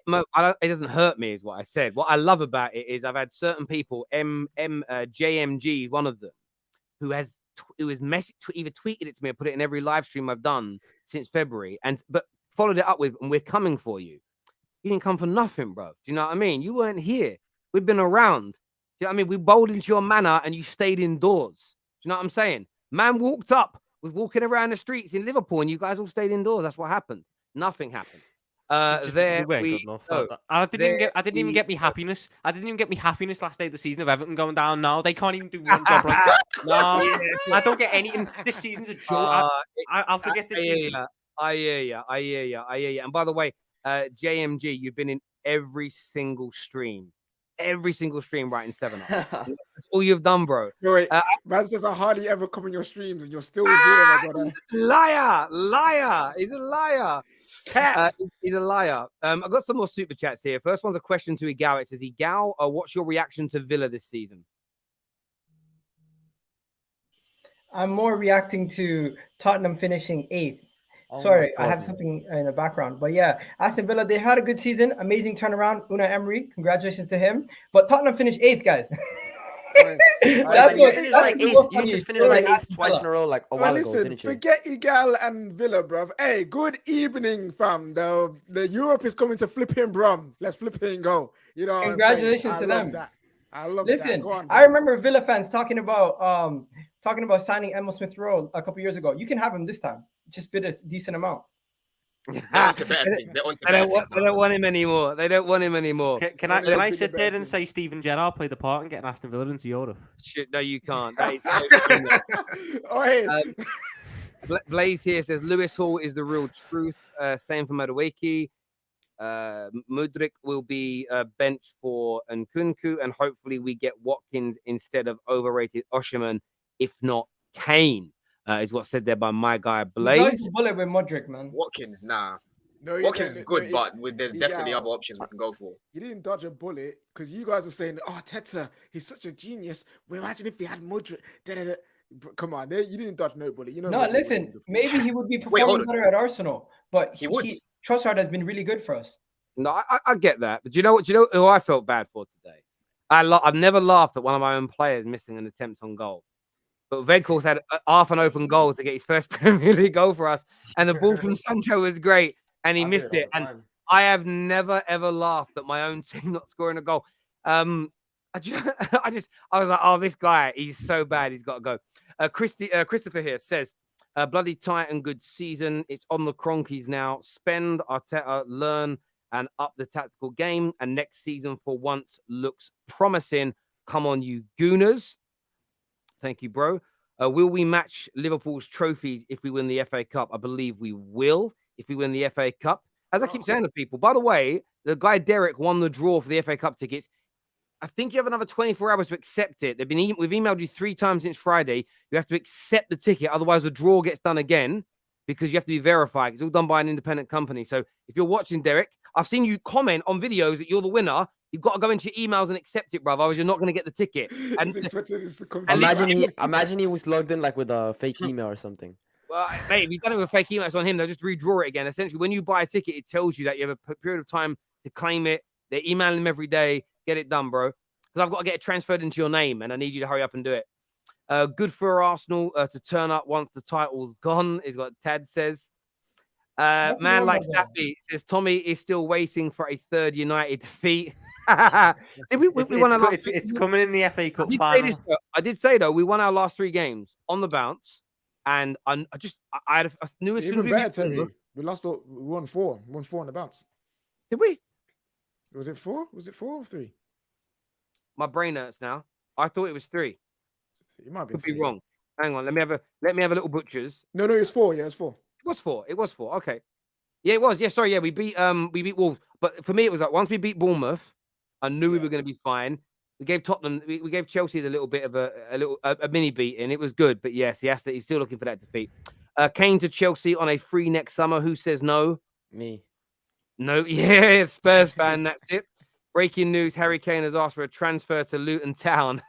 It doesn't hurt me, is what I said. What I love about it is I've had certain people, JMG, one of them, who has either tweeted it to me or put it in every live stream I've done since February, but followed it up with, and we're coming for you. You didn't come for nothing, bro. Do you know what I mean? You weren't here. We've been around. Do you know what I mean? We bowled into your manor and you stayed indoors. Do you know what I'm saying? Man was walking around the streets in Liverpool and you guys all stayed indoors. That's what happened. Nothing happened. I didn't even get me happiness. I didn't even get me happiness last day of the season of Everton going down. No, they can't even do one job right. No, I don't get anything. This season's a joke. I'll forget this season. I hear you. And by the way, JMG, you've been in every single stream every single stream writing 7 up. That's all you've done, bro. No, wait, Uh, man says I hardly ever come on your streams and you're still here, my brother. liar. He's a liar. Cat. He's a liar. I've got some more super chats here. First one's a question to Egal. It says, Egal, what's your reaction to Villa this season? I'm more reacting to Tottenham finishing 8th. Oh Sorry, my I have God. something in the background. But yeah, Aston Villa, they had a good season. Amazing turnaround. Unai Emery, congratulations to him. But Tottenham finished 8th, guys. That's what- you that's like the 8th. most You funny just finished like story. 8th twice in a row, like a while ago, Listen, didn't you? forget Egal and Villa, bruv. Hey, good evening, fam. The Europe is coming to flipping Brum. Let's flip it and go. You know, what I'm saying? Congratulations I to love them. that. I love that. Listen, Go on, I bro. remember Villa fans talking about signing Emil Smith Rowe a couple years ago. You can have him this time. Just bid a decent amount. They're on to better things. They're on to They better don't, things. they don't want him anymore. They don't want him anymore. Can Well, I they don't can I think sit the there best and is- say Steven Gerrard played the part in getting Aston Villa into Europe? Shit, no, you can't. That is so true. Oh, hey. Blaze here says Lewis Hall is the real truth. Same for Madueke. Mudrik will be benched for Nkunku, and hopefully we get Watkins instead of overrated Osherman, if not Kane. Is what's said there by my guy You Blaze. guys bullet with Modric, man. Watkins, nah. No, Watkins is good, no, but there's definitely Egal. other options we can go for. You didn't dodge a bullet because you guys were saying, "Oh, Teta, he's such a genius." Well, imagine if he had Modric. Da-da-da. Come on, you didn't dodge no bullet. You know. No, Modric listen, wasn't good for maybe you. he would be hold performing on. better at Arsenal, but He would. Trossard has been really good for us. No, I get that, but do you know what? Do you know who I felt bad for today? I've never laughed at one of my own players missing an attempt on goal. But Weghorst had half an open goal to get his first Premier League goal for us, and the ball from Sancho was great, and he I do missed all it. the And time. I have never ever laughed at my own team not scoring a goal. I was like, oh, this guy, he's so bad, he's got to go. Christopher here says, bloody tight and good season. It's on the Cronkies now. Spend, Arteta, learn, and up the tactical game. And next season, for once, looks promising. Come on, you Gooners. Thank you, bro. Will we match Liverpool's trophies if we win the FA Cup? I believe we will if we win the FA Cup. As I keep saying to people, by the way, the guy Derek won the draw for the FA Cup tickets. I think you have another 24 hours to accept it. We've emailed you 3 times since Friday. You have to accept the ticket. Otherwise, the draw gets done again because you have to be verified. It's all done by an independent company. So if you're watching, Derek, I've seen you comment on videos that you're the winner. You've got to go into your emails and accept it, brother. Otherwise, you're not going to get the ticket. And He's expected this to come. Imagine he was logged in like with a fake email or something. well, mate, we've done it with fake emails on him. They'll just redraw it again. Essentially, when you buy a ticket, it tells you that you have a period of time to claim it. They're emailing them every day. Get it done, bro. Because I've got to get it transferred into your name, and I need you to hurry up and do it. Good for Arsenal to turn up once the title's gone, is what Tad says. Man like Staffy says Tommy is still waiting for a third United defeat. It's coming in the FA Cup final. I did say though, we won our last 3 games on the bounce, and I knew as soon as Even we better, beat Terry. Bournemouth- We won 4. Won 4 on the bounce. Did we? Was it 4? Was it 4 or 3? My brain hurts now. I thought it was 3. It might be. Could be wrong. Hang on, let me have a little butchers. No, it's 4. Yeah, it's 4. It was 4. Okay. Yeah, it was. Yeah, sorry. Yeah, we beat Wolves. But for me, it was like once we beat Bournemouth, I knew we were going to be fine. We gave Tottenham, we gave Chelsea a little bit of a mini beating. It was good, but yes, he's still looking for that defeat. Kane to Chelsea on a free next summer. Who says no? Me. No. Yeah, Spurs fan. That's it. Breaking news: Harry Kane has asked for a transfer to Luton Town.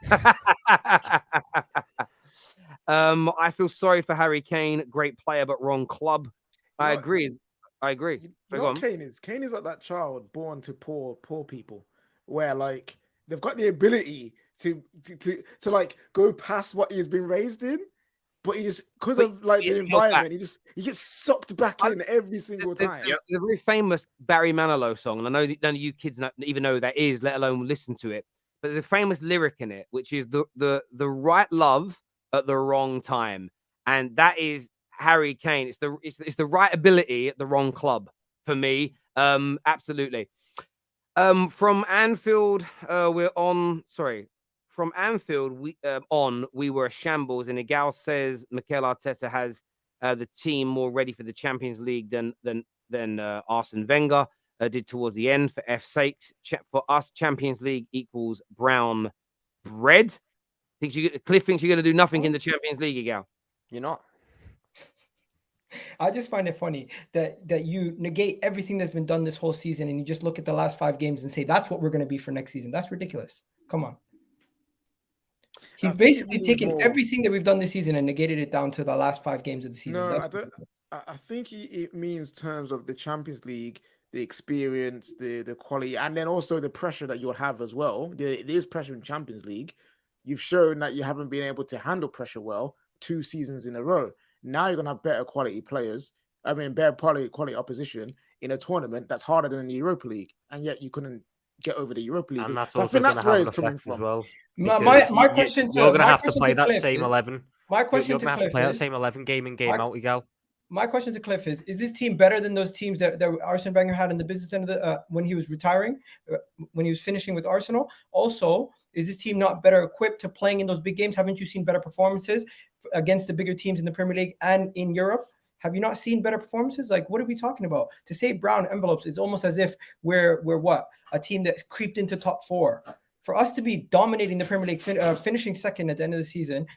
I feel sorry for Harry Kane. Great player, but wrong club. I agree. You know what Kane is? Kane is like that child born to poor people, where like they've got the ability to like go past what he's been raised in, but he just because of like the environment, he gets sucked back in every single time. There's a very famous Barry Manilow song, and I know that none of you kids even know who that is, let alone listen to it. But there's a famous lyric in it, which is the right love at the wrong time, and that is Harry Kane. It's the right ability at the wrong club for me. Absolutely. From Anfield, we're on. Sorry, from Anfield, we were a shambles. And Egal says Mikel Arteta has the team more ready for the Champions League than Arsene Wenger. did towards the end for F's sakes. For us, Champions League equals brown bread. Cliff thinks you're going to do nothing in the Champions League, Egal. You're not. I just find it funny that you negate everything that's been done this whole season and you just look at the last 5 games and say that's what we're going to be for next season. That's ridiculous. Come on. He's basically taken everything that we've done this season and negated it down to the last 5 games of the season. No, That's I think it means terms of the Champions League, the experience, the quality, and then also the pressure that you'll have as well. It is pressure in Champions League. You've shown that you haven't been able to handle pressure well 2 seasons in a row. Now you're going to have better quality players. I mean, better quality opposition in a tournament that's harder than the Europa League, and yet you couldn't get over the Europa League. And that's So I also think going that's to where have an it's coming effect as from. well. my question. You're going to have to question play that Cliff same is- 11. My question You're to going to have to Cliff play that is, same 11 game in, game out, Egal. my question to Cliff is this team better than those teams that Arsene Wenger had in the business end of the when he was retiring, when he was finishing with Arsenal? Also, is this team not better equipped to playing in those big games? Haven't you seen better performances against the bigger teams in the Premier League and in Europe? Have you not seen better performances? Like, what are we talking about? To say brown envelopes, it's almost as if we're what? A team that's creeped into top 4. For us to be dominating the Premier League, finishing second at the end of the season,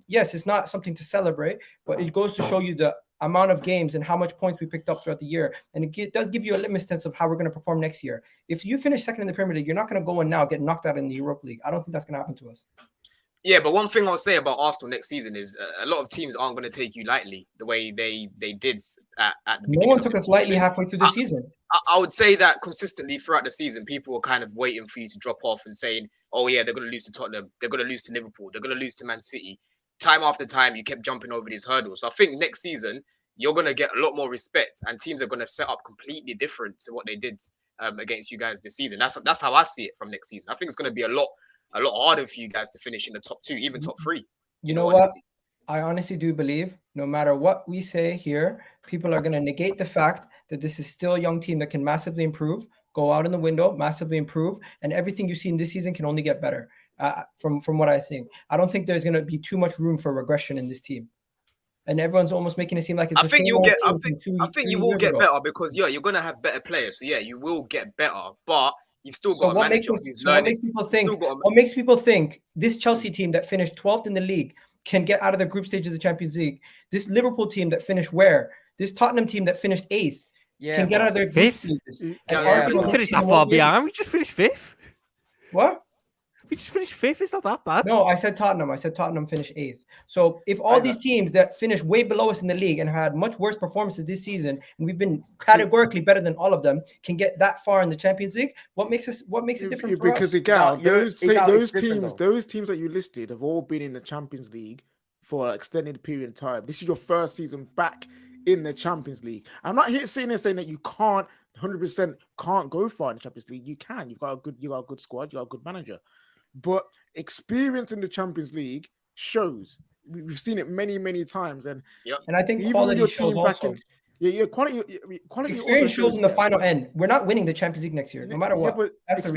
yes, it's not something to celebrate, but it goes to show you the amount of games and how much points we picked up throughout the year. And it does give you a litmus test of how we're going to perform next year. If you finish second in the Premier League, you're not going to go and now get knocked out in the Europa League. I don't think that's going to happen to us. Yeah, but one thing I'll say about Arsenal next season is a lot of teams aren't going to take you lightly the way they did at the beginning. No one took us lightly halfway through the season. I would say that consistently throughout the season, people were kind of waiting for you to drop off and saying, oh, yeah, they're going to lose to Tottenham. They're going to lose to Liverpool. They're going to lose to Man City. Time after time, you kept jumping over these hurdles. So I think next season, you're going to get a lot more respect and teams are going to set up completely different to what they did against you guys this season. That's how I see it from next season. I think it's going to be a lot harder for you guys to finish in the top 2, even top 3. You know what? I honestly do believe no matter what we say here, people are going to negate the fact that this is still a young team that can massively improve, go out in the window, massively improve, and everything you've seen this season can only get better. From what I think, I don't think there's going to be too much room for regression in this team, and everyone's almost making it seem like it's. I think you will get better because you're going to have better players. So yeah, you will get better, but you've still got. What makes people think this Chelsea team that finished 12th in the league can get out of the group stage of the Champions League? This Liverpool team that finished where? This Tottenham team that finished 8th can get out of their group stages. We didn't finish that far behind. We just finished 5th. What? We just finished 5th. It's not that bad. No, I said Tottenham. I said Tottenham finished 8th. So if all these teams that finished way below us in the league and had much worse performances this season, and we've been categorically better than all of them, can get that far in the Champions League, what makes it different for us? Because Egal, those teams that you listed have all been in the Champions League for an extended period of time. This is your first season back in the Champions League. I'm not here saying that you can't 100% can't go far in the Champions League. You can. You've got a good squad. You got a good manager. But experience in the Champions League shows. We've seen it many times, and I think even quality shows also. Quality experience shows in the final end. We're not winning the Champions League next year, no matter what. But it's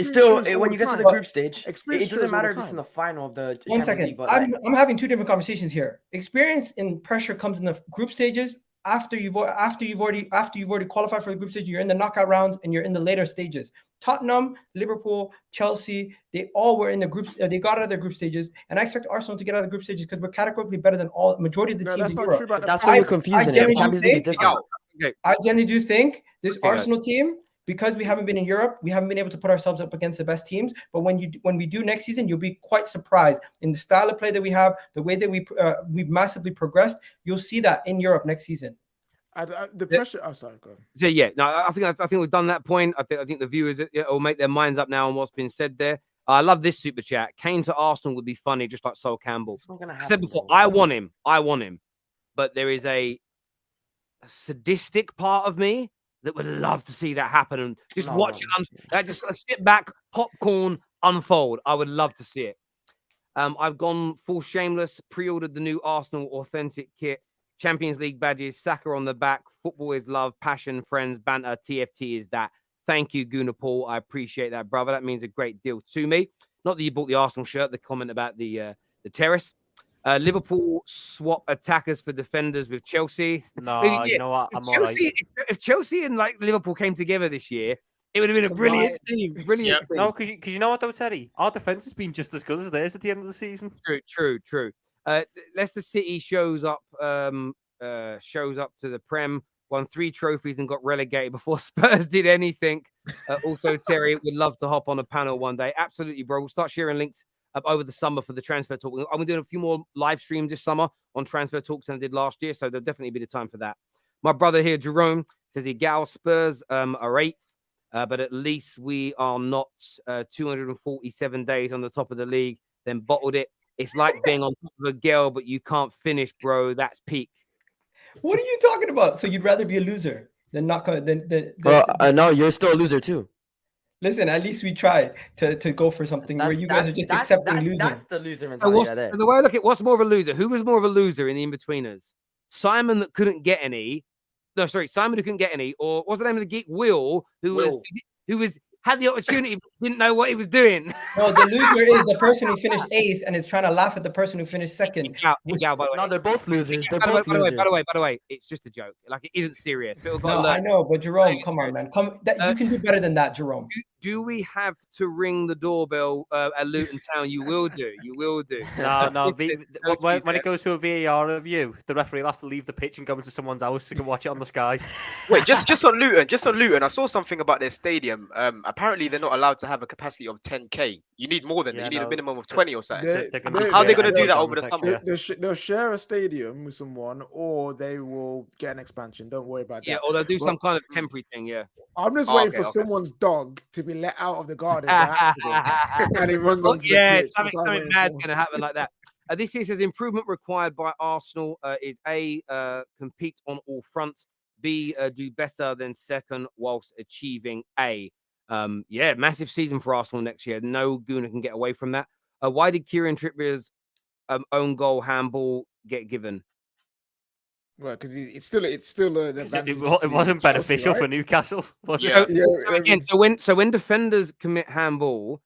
still when you get to the group stage, it doesn't matter if it's in the final of the Champions League. But I'm having 2 different conversations here. Experience and pressure comes in the group stages after you've already qualified for the group stage. You're in the knockout rounds and you're in the later stages. Tottenham, Liverpool, Chelsea, they all were in the groups. They got out of their group stages, and I expect Arsenal to get out of the group stages because we're categorically better than all majority of the teams in Europe. That's why you're confusing it. Champions League is different. I generally do think this Arsenal team, because we haven't been in Europe, we haven't been able to put ourselves up against the best teams. But when we do next season, you'll be quite surprised in the style of play that we have, the way that we've massively progressed. You'll see that in Europe next season. The pressure. Oh, sorry. Go on. So yeah, no, I think we've done that point. I think the viewers will make their minds up now on what's been said there. I love this super chat. Kane to Arsenal would be funny, just like Sol Campbell. I said before, I want him, but there is a sadistic part of me that would love to see that happen and just watch it. Just sit back, popcorn unfold. I would love to see it. I've gone full shameless. Pre-ordered the new Arsenal authentic kit. Champions League badges, Saka on the back. Football is love, passion, friends, banter. TFT is that. Thank you, Guna Paul. I appreciate that, brother. That means a great deal to me. Not that you bought the Arsenal shirt, the comment about the terrace. Liverpool swap attackers for defenders with Chelsea. No, you know what? I'm all right. If Chelsea and like Liverpool came together this year, it would have been a brilliant team. Brilliant team. No, because you know what though, Terry? Our defense has been just as good as theirs at the end of the season. True. Leicester City shows up to the Prem, won 3 trophies and got relegated before Spurs did anything. Also, Terry would love to hop on a panel one day. Absolutely, bro. We'll start sharing links up over the summer for the transfer talk. I'm doing a few more live streams this summer on transfer talks than I did last year, so there'll definitely be the time for that. My brother here, Jerome, says Egal Spurs are 8th, but at least we are not 247 days on the top of the league, then bottled it. It's like being on top of a girl, but you can't finish, bro. That's peak. What are you talking about? So you'd rather be a loser than not no, you're still a loser too. Listen, at least we tried to go for something where you guys are just accepting losing. That's the loser mentality right there. The way I look at what's more of a loser? Who was more of a loser in the in-betweeners? Simon that couldn't get any. No, sorry, Simon who couldn't get any, or what's the name of the geek? Will, who was had the opportunity but didn't know what he was doing. No, the loser is the person who finished 8th and is trying to laugh at the person who finished 2nd. No, they're both losers. They're By both the losers. way, I just a joke. Like, it isn't serious. I know, but Jerome, come on, man. You can do better than that, Jerome. Do we have to ring the doorbell at Luton Town? You will do. No. When it goes to a VAR review, the referee will have to leave the pitch and go into someone's house to go watch it on the Sky. Wait, just on Luton, I saw something about their stadium. Apparently they're not allowed to have a capacity of 10k. You need more than that. You need a minimum of 20 or something. How are they going to do that over the summer? They'll share a stadium with someone, or they will get an expansion. Don't worry about that. Yeah, or they'll do some kind of temporary thing. Yeah. I'm just waiting for someone's dog to be let out of the garden by accident, and he runs onto the pitch. Something bad's going to happen like that. This year says improvement required by Arsenal is A, compete on all fronts, B, do better than second whilst achieving A. Massive season for Arsenal next year. No Gooner can get away from that. Why did Kieran Trippier's own goal handball get given? Well, because it's still an advantage. It wasn't beneficial for Newcastle, was it? So when defenders commit handball,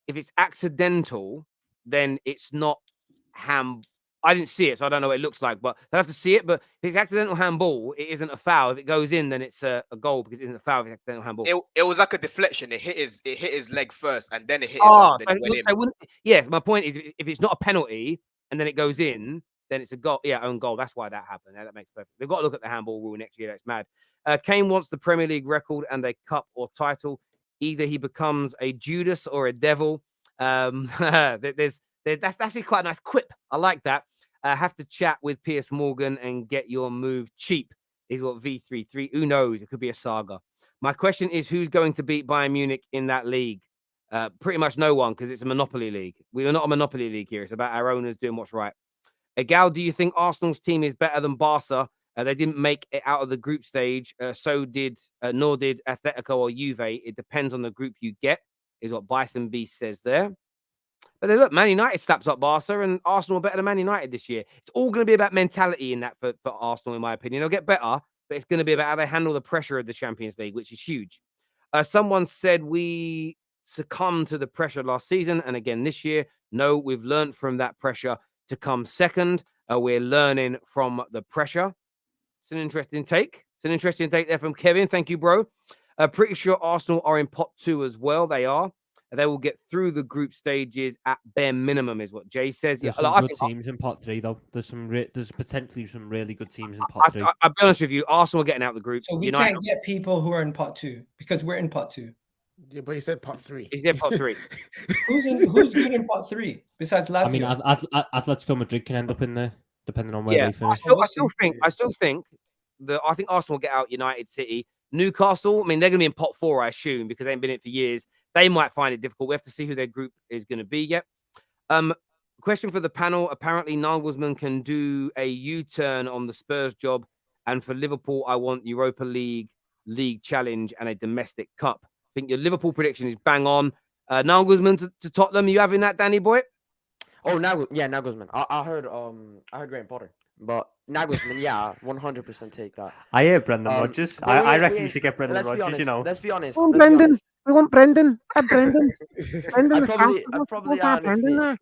if it's accidental, then it's not hand. I didn't see it, so I don't know what it looks like. But they have to see it. But if it's accidental handball, it isn't a foul. If it goes in, then it's a goal because it isn't a foul if it's accidental handball. It was like a deflection. It hit his leg first, and then it hit his arm. My point is, if it's not a penalty and then it goes in, then it's a goal. Yeah, own goal. That's why that happened. That makes perfect. They've got to look at the handball rule next year. That's mad. Kane wants the Premier League record and a cup or title. Either he becomes a Judas or a devil. That's actually quite a nice quip. I like that. Have to chat with Piers Morgan and get your move cheap. Is what V33. Who knows? It could be a saga. My question is, who's going to beat Bayern Munich in that league? Pretty much no one, because it's a monopoly league. We are not a monopoly league here. It's about our owners doing what's right. Egal, do you think Arsenal's team is better than Barca? They didn't make it out of the group stage. Nor did Atletico or Juve. It depends on the group you get, is what Bison Beast says there. But then look, Man United slaps up Barca, and Arsenal are better than Man United this year. It's all going to be about mentality in that for Arsenal, in my opinion. They'll get better, but it's going to be about how they handle the pressure of the Champions League, which is huge. Someone said we succumbed to the pressure last season, and again this year. No, we've learned from that pressure to come second. We're learning from the pressure. It's an interesting take. There from Kevin. Thank you, bro. Pretty sure Arsenal are in pot 2 as well. They are. They will get through the group stages at bare minimum, is what Jay says. There's some good teams in pot 3, though. There's potentially some really good teams in pot 3. I'll be honest with you. Arsenal are getting out of the group. So we can't get people who are in pot 2 because we're in pot 2. Yeah, but he said pot 3. He said pot 3. Who's good in pot 3 besides Lazio? I mean, Atletico Madrid can end up in there, depending on where they finish. I still think Arsenal will get out United, City. Newcastle, I mean, they're going to be in pot 4, I assume, because they ain't been in it for years. They might find it difficult. We have to see who their group is going to be yet. Question for the panel. Apparently, Nagelsmann can do a U-turn on the Spurs job. And for Liverpool, I want Europa League challenge and a domestic cup. I think your Liverpool prediction is bang on. Nagelsmann to Tottenham. Are you having that, Danny boy? Oh, Nagelsmann. I heard Graham Potter. But Nagelsmann, 100% take that. I hear Brendan Rodgers. I reckon you should get Brendan Rodgers, Let's be honest. Oh, Brendan. We want Brendan. Brendan. I probably honestly,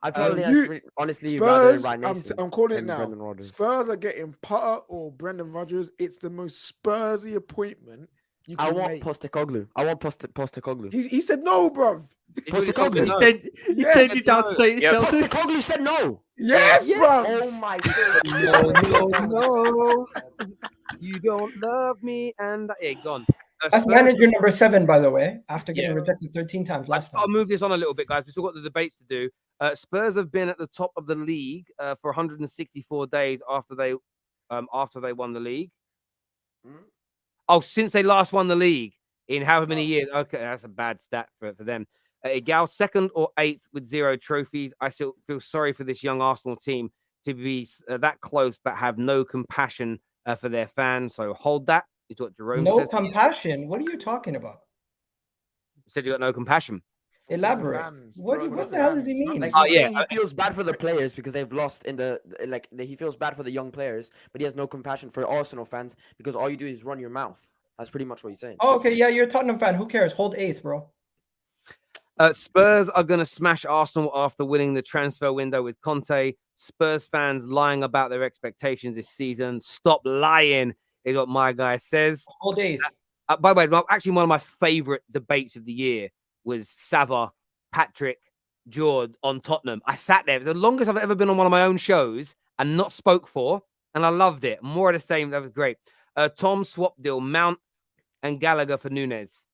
I probably honestly Spurs, rather Ryan Mason I'm calling it than now. Brendan Rodgers. Spurs are getting Potter or Brendan Rodgers. It's the most Spursy appointment you can I want make. Postecoglou. I want Postecoglou. He said no, bruv. He really Postecoglou. said He no. said he Yes. turned you down to say it, Yep. Chelsea. Postecoglou said no. Yes, bruv. Oh my No, you don't love me, and yeah, gone. That's manager number 7, by the way, after getting Yeah. rejected 13 times last I'll time. move this on a little bit, guys. We've still got the debates to do. Spurs have been at the top of the league for 164 days after they won the league. Oh, since they last won the league in however many years. Okay, that's a bad stat for them. Egal 2nd or 8th with 0 trophies. I still feel sorry for this young Arsenal team to be that close but have no compassion for their fans. So hold that. Is what Jerome No says. compassion. What are you talking about? Said you got no compassion. Elaborate. fans, What bro, the for hell the does he fans. mean? Like Oh, he's yeah. saying he feels bad for the players because they've lost in he feels bad for the young players, but he has no compassion for Arsenal fans because all you do is run your mouth. That's pretty much what he's saying. Oh, okay, yeah, you're a Tottenham fan. Who cares? Hold 8th, bro. Spurs are going to smash Arsenal after winning the transfer window with Conte. Spurs fans lying about their expectations this season. Stop lying is what my guy says. Hold 8th. By the way, actually one of my favorite debates of the year was Sava, Patrick, George on Tottenham. I sat there. It was the longest I've ever been on one of my own shows and not spoke for, and I loved it. More of the same. That was great. Tom swap deal, Mount and Gallagher for Nunes.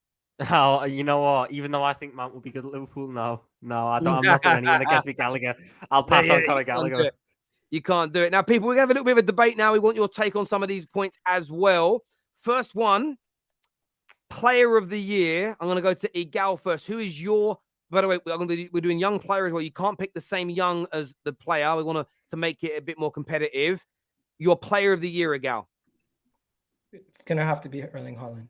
Oh, you know what? Even though I think Mount will be good at Liverpool, no, I'm not doing anything against me Gallagher. I'll pass on Conor Gallagher. You can't do it. Now, people, we're going to have a little bit of a debate now. We want your take on some of these points as well. First one, player of the year. I'm going to go to Egal first. Who is your, by the way, we're doing young player as well. You can't pick the same young as the player. We want to make it a bit more competitive. Your player of the year, Egal. It's gonna have to be Erling Haaland.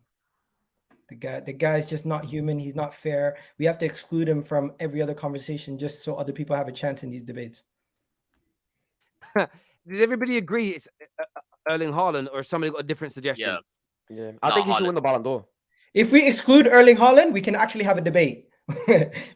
The guy's just not human. He's not fair. We have to exclude him from every other conversation just so other people have a chance in these debates. Does everybody agree it's Erling Haaland, or somebody got a different suggestion? Yeah. I think he should win the Ballon d'Or. If we exclude Erling Haaland, we can actually have a debate.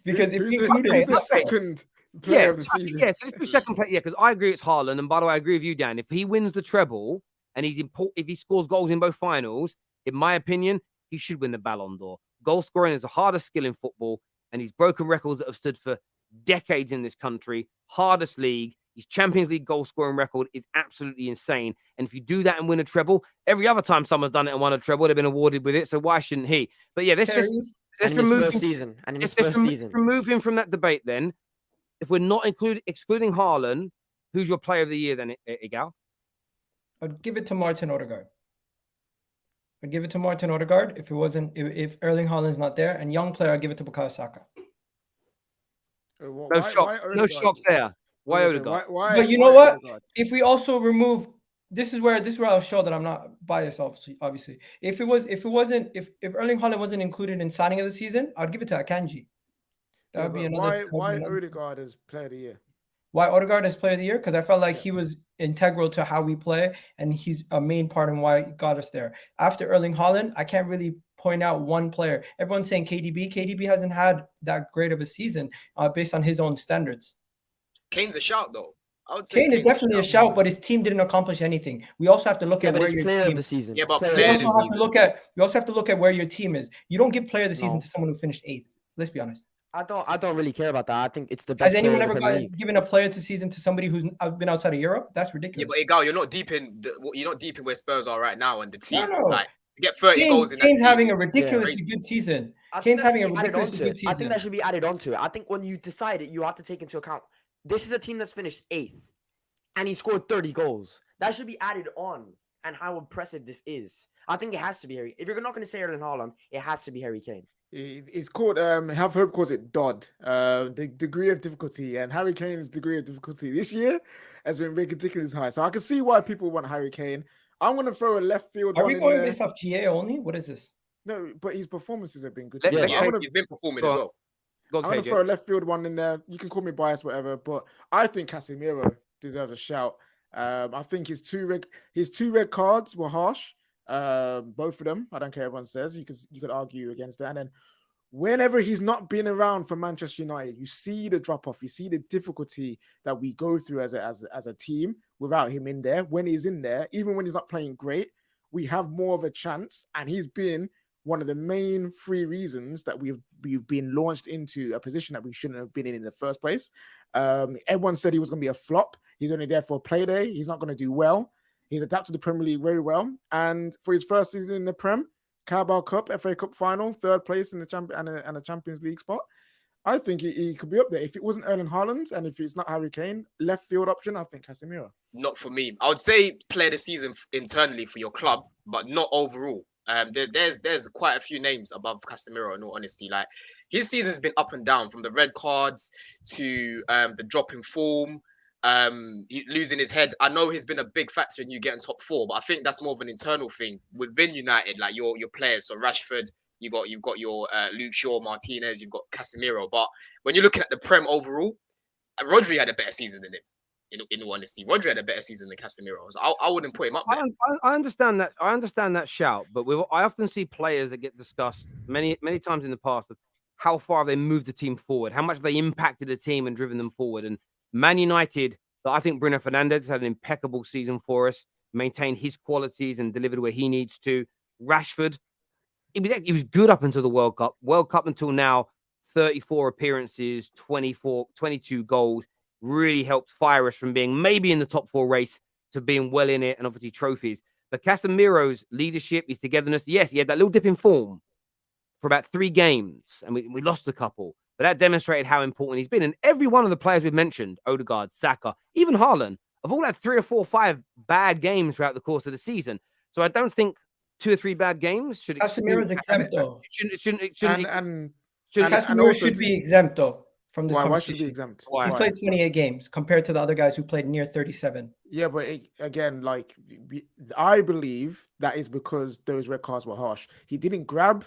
Because if we include who's him, the second player of the season? Yeah, so let's do second player. Yeah, because I agree it's Haaland. And by the way, I agree with you, Dan. If he wins the treble and if he scores goals in both finals, in my opinion, he should win the Ballon d'Or. Goal scoring is the hardest skill in football, and he's broken records that have stood for decades in this country. Hardest league. His Champions League goal scoring record is absolutely insane. And if you do that and win a treble, every other time someone's done it and won a treble, they've been awarded with it. So why shouldn't he? But yeah, let's remove him from that debate then. If we're not excluding Haaland, who's your player of the year then, Egal? I'd give it to Martin Odegaard. If Erling Haaland's not there, and young player, I'd give it to Bukayo Saka. No shocks there. Why Odegaard? But you know what? If we also remove, this is where I'll show that I'm not biased. Obviously, if Erling Haaland wasn't included in signing of the season, I'd give it to Akanji. That would be another. Why Odegaard as player of the year? Why Odegaard as player of the year? Because I felt like he was integral to how we play, and he's a main part in why he got us there. After Erling Haaland, I can't really point out one player. Everyone's saying KDB. KDB hasn't had that great of a season based on his own standards. Kane's a shout though. I would say Kane is definitely a shout, but his team didn't accomplish anything. We also have to look at where your player team. Of the season. Yeah, but We also have to look at where your team is. You don't give player of the season to someone who finished 8th. Let's be honest. I don't really care about that. I think it's the best. Has anyone ever given a player to season to somebody who's been outside of Europe? That's ridiculous. Yeah, but Egal, you're not deep in where Spurs are right now and the team. No. Like to get 30 goals in that Kane's team. having a ridiculously good season. Kane's having a ridiculously good season. I think that should be added onto it. I think when you decide it, you have to take into account this is a team that's finished 8th, and he scored 30 goals. That should be added on, and how impressive this is. I think it has to be Harry. If you're not going to say Erling Haaland, it has to be Harry Kane. It's called Have Hope calls it Dodd, the degree of difficulty, and Harry Kane's degree of difficulty this year has been ridiculously high. So I can see why people want Harry Kane. I'm going to throw a left field. Are we going based off GA only? What is this? No, but his performances have been good. He's been performing as well. I'm going to throw a left field one in there. You can call me biased, whatever, but I think Casemiro deserves a shout. I think his two red cards were harsh. Both of them. I don't care what everyone says. You could argue against that. And then whenever he's not been around for Manchester United, you see the drop off, you see the difficulty that we go through as a team without him in there. When he's in there, even when he's not playing great, we have more of a chance. And he's been one of the main 3 reasons that we've been launched into a position that we shouldn't have been in the first place. Everyone said he was going to be a flop. He's only there for a play day. He's not going to do well. He's adapted to the Premier League very well. And for his first season in the Prem, Carabao Cup, FA Cup final, 3rd place in the and a Champions League spot. I think he could be up there. If it wasn't Erling Haaland and if it's not Harry Kane, left field option, I think Casemiro. Not for me. I would say play the season internally for your club, but not overall. There's quite a few names above Casemiro, in all honesty. Like, his season's been up and down, from the red cards to the drop in form, losing his head. I know he's been a big factor in you getting top 4, but I think that's more of an internal thing within United, like your players. So Rashford, you've got your Luke Shaw, Martinez, you've got Casemiro. But when you're looking at the Prem overall, Rodri had a better season than him. In all honesty, Rodri had a better season than Casemiro. So I wouldn't put him up there. I understand that. I understand that shout, but I often see players that get discussed many times in the past of how far they moved the team forward, how much they impacted the team and driven them forward. And Man United, I think Bruno Fernandes had an impeccable season for us, maintained his qualities and delivered where he needs to. Rashford, he was good up until the World Cup. World Cup until now, 34 appearances, 22 goals. Really helped fire us from being maybe in the top 4 race to being well in it, and obviously trophies. But Casemiro's leadership, his togetherness, yes, he had that little dip in form for about 3 games, and we lost a couple. But that demonstrated how important he's been. And every one of the players we've mentioned, Odegaard, Saka, even Haaland, have all had 3 or 4 or 5 bad games throughout the course of the season. So I don't think 2 or 3 bad games should Casemiro's exempt, though. Casemiro should be exempt, though. From this why should he be exempt? He played 28 games compared to the other guys who played near 37. Yeah, but again, like, I believe that is because those red cards were harsh. He did not grab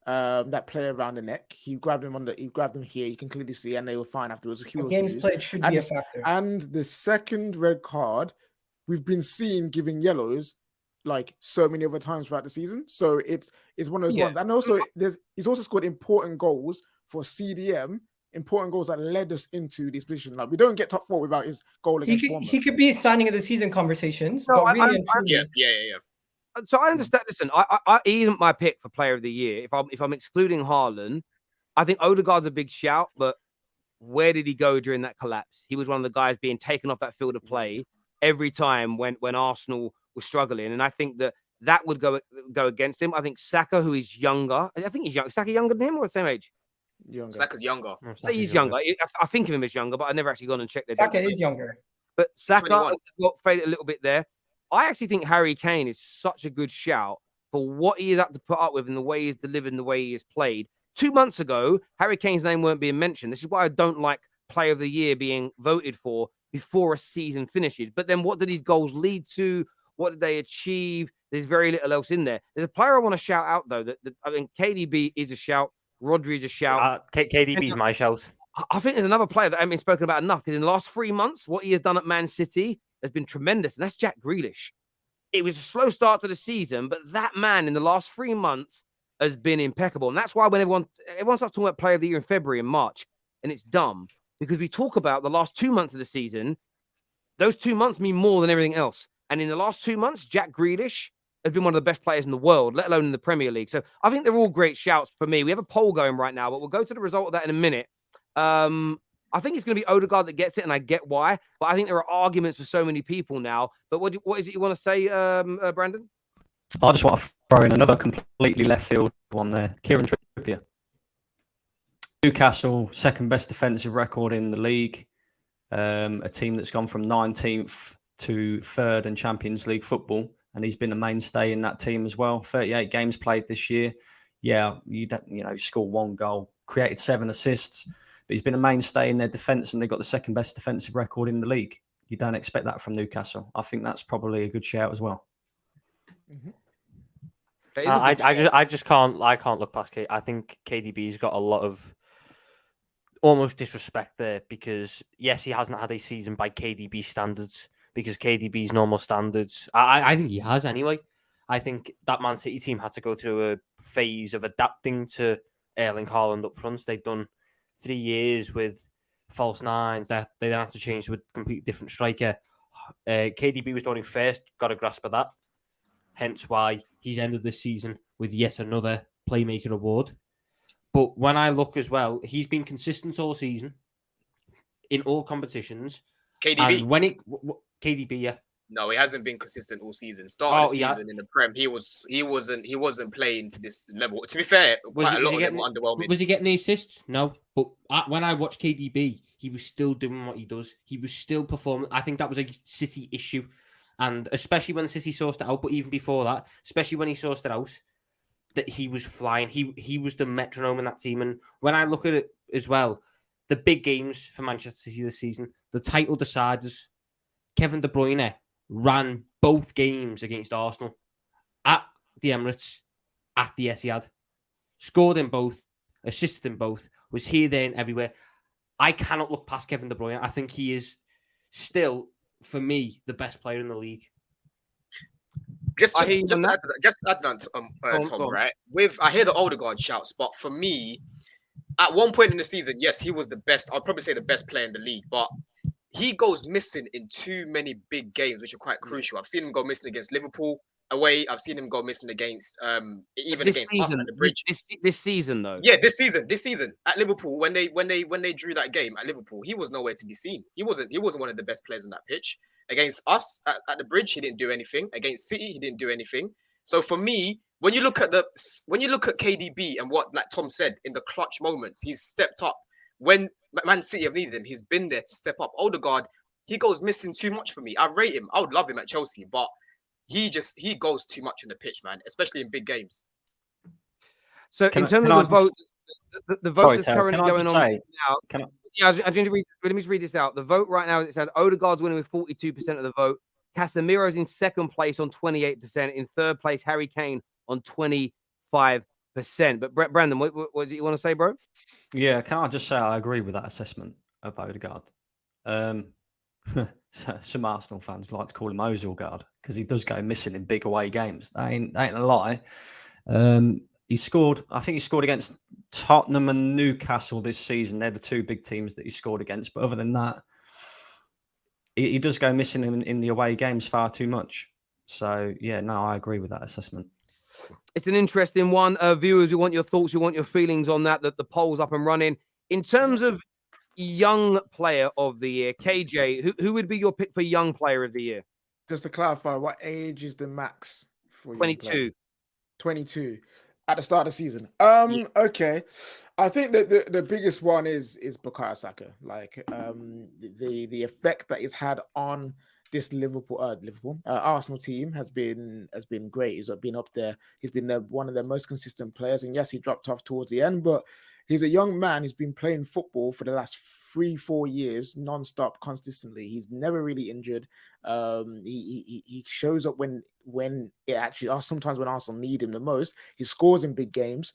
that player around the neck. He grabbed him here. You can clearly see, and they were fine afterwards. Games played should be a factor. And the second red card, we've been seeing giving yellows like so many other times throughout the season. So it's one of those ones. And also, he's also scored important goals for CDM, important goals that led us into this position. Like, we don't get top 4 without his goal against Bournemouth. He could be signing of the season conversations. No, but yeah. So I understand. Listen, he isn't my pick for player of the year. If I'm excluding Haaland, I think Odegaard's a big shout, but where did he go during that collapse? He was one of the guys being taken off that field of play every time when Arsenal was struggling. And I think that would go against him. I think Saka, who is younger, I think he's young. Saka younger than him or the same age? Younger. Saka's younger. So he's younger. I think of him as younger, but I've never actually gone and checked. Saka is younger. But Saka has got faded a little bit there. I actually think Harry Kane is such a good shout for what he is up to put up with and the way he's delivered and the way he has played. 2 months ago, Harry Kane's name weren't being mentioned. This is why I don't like player of the year being voted for before a season finishes. But then what did these goals lead to? What did they achieve? There's very little else in there. There's a player I want to shout out, though. That I think KDB is a shout. Rodri is a shout. KDB's my shout. I think there's another player that hasn't been spoken about enough, because in the last 3 months, what he has done at Man City has been tremendous, and that's Jack Grealish. It was a slow start to the season, but that man in the last 3 months has been impeccable. And that's why when everyone starts talking about player of the year in February and March, and it's dumb, because we talk about the last 2 months of the season. Those 2 months mean more than everything else. And in the last 2 months, Jack Grealish has been one of the best players in the world, let alone in the Premier League. So I think they're all great shouts for me. We have a poll going right now, but we'll go to the result of that in a minute. I think it's going to be Odegaard that gets it, and I get why. But I think there are arguments for so many people now. But what is it you want to say, Brandon? I just want to throw in another completely left field one there. Kieran Trippier. Newcastle, second best defensive record in the league. A team that's gone from 19th to 3rd in Champions League football. And he's been a mainstay in that team as well. 38 games played this year. Yeah, you scored 1 goal, created 7 assists. But he's been a mainstay in their defence, and they've got the second best defensive record in the league. You don't expect that from Newcastle. I think that's probably a good shout as well. Mm-hmm. I just can't look past Kate. I think KDB's got a lot of almost disrespect there, because yes, he hasn't had a season by KDB standards, because KDB's normal standards, I think he has anyway. I think that Man City team had to go through a phase of adapting to Erling Haaland up front. They'd done 3 years with false nines. That they then had to change to a completely different striker. KDB was going first, got a grasp of that. Hence why he's ended this season with yet another Playmaker award. But when I look as well, he's been consistent all season in all competitions. KDB. And when KDB, yeah. No, he hasn't been consistent all season. Start of the yeah. season in the Prem, he wasn't playing to this level. To be fair, quite a lot of them were underwhelming. Was he getting the assists? No, but when I watched KDB, he was still doing what he does. He was still performing. I think that was a City issue, and especially when City sourced it out. But even before that, especially when he sourced it out, that he was flying. He was the metronome in that team. And when I look at it as well, the big games for Manchester City this season, the title deciders, Kevin De Bruyne ran both games against Arsenal at the Emirates, at the Etihad, scored in both, assisted in both, was here, there, and everywhere. I cannot look past Kevin De Bruyne. I think he is still, for me, the best player in the league. Just add that, Tom, right? I hear the Odegaard shouts, but for me, at one point in the season, yes, he was the best. I'd probably say the best player in the league, but he goes missing in too many big games, which are quite crucial. I've seen him go missing against Liverpool away. I've seen him go missing against even this against season, us at the Bridge. This season, though. Yeah, this season at Liverpool, when they drew that game at Liverpool, he was nowhere to be seen. He wasn't one of the best players on that pitch. Against us at the Bridge, he didn't do anything. Against City, he didn't do anything. So for me, when you look at KDB and what, like Tom said, in the clutch moments, he's stepped up. When Man City have needed him, he's been there to step up. Odegaard, he goes missing too much for me. I rate him. I would love him at Chelsea, but he goes too much on the pitch, man, especially in big games. So in terms of the vote, the vote that's currently going on now. Let me just read this out. The vote right now, it said Odegaard's winning with 42% of the vote. Casemiro's in second place on 28%. In third place, Harry Kane on 25%. But Brandon, what did you want to say, bro? Yeah, can I just say I agree with that assessment of Odegaard. Some Arsenal fans like to call him Ozilgard because he does go missing in big away games. That ain't a lie. He scored against Tottenham and Newcastle this season. They're the two big teams that he scored against. But other than that, he does go missing in the away games far too much. So, yeah, no, I agree with that assessment. It's an interesting one. Viewers, we want your thoughts. We want your feelings on that the poll's up and running. In terms of young player of the year, KJ, who would be your pick for young player of the year? Just to clarify, what age is the max for 22. 22 at the start of the season. Okay. I think that the biggest one is Bukayo Saka. Like the effect that he's had on this Arsenal team has been great. He's been up there. He's been one of their most consistent players. And yes, he dropped off towards the end, but he's a young man. He's been playing football for the last 3-4 years, non-stop, consistently. He's never really injured. He shows up when it actually, sometimes when Arsenal need him the most. He scores in big games.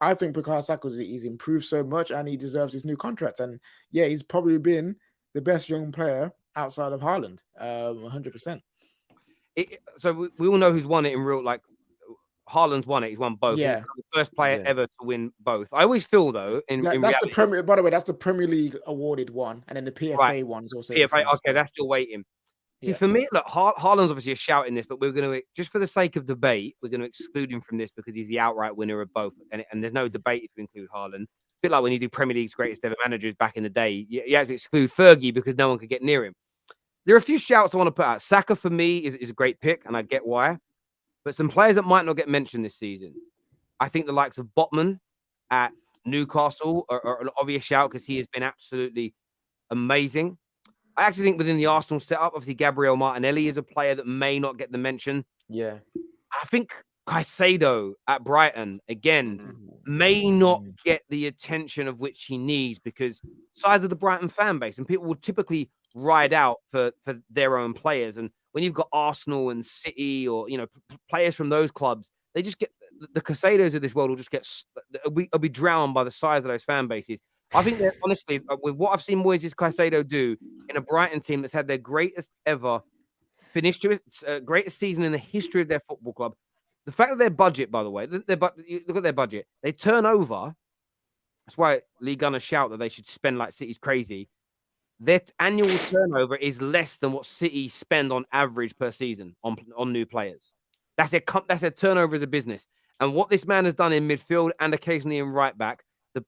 I think Bukayo Saka, he's improved so much and he deserves his new contract. And yeah, he's probably been the best young player outside of Haaland, 100%. So we all know who's won it in real, like Haaland's won it. He's won both. Yeah. He's the first player ever to win both. I always feel though, in that's reality, the Premier. By the way, that's the Premier League awarded one, and then the PFA one's also. PFA, okay, that's still waiting. See, for me, look, Haaland's obviously a shout in this, but we're going to, just for the sake of debate, we're going to exclude him from this because he's the outright winner of both, and there's no debate if you include Haaland. A bit like when you do Premier League's greatest ever managers back in the day, you have to exclude Fergie because no one could get near him. There are a few shouts I want to put out. Saka for me is a great pick, and I get why. But some players that might not get mentioned this season. I think the likes of Botman at Newcastle are an obvious shout because he has been absolutely amazing. I actually think within the Arsenal setup, obviously Gabriel Martinelli is a player that may not get the mention. Yeah. I think Caicedo at Brighton, again, may not get the attention of which he needs because size of the Brighton fan base, and people will typically ride out for their own players. And when you've got Arsenal and City or, players from those clubs, they just get the Caicedos of this world will just get, will be drowned by the size of those fan bases. I think that honestly, with what I've seen Moises Caicedo do in a Brighton team that's had their greatest ever finished to its greatest season in the history of their football club. The fact that their budget, by the way, look at their budget. They turn over. That's why Lee Gunner shout that they should spend like City's crazy. Their annual turnover is less than what City spend on average per season on new players. That's their turnover as a business. And what this man has done in midfield and occasionally in right back,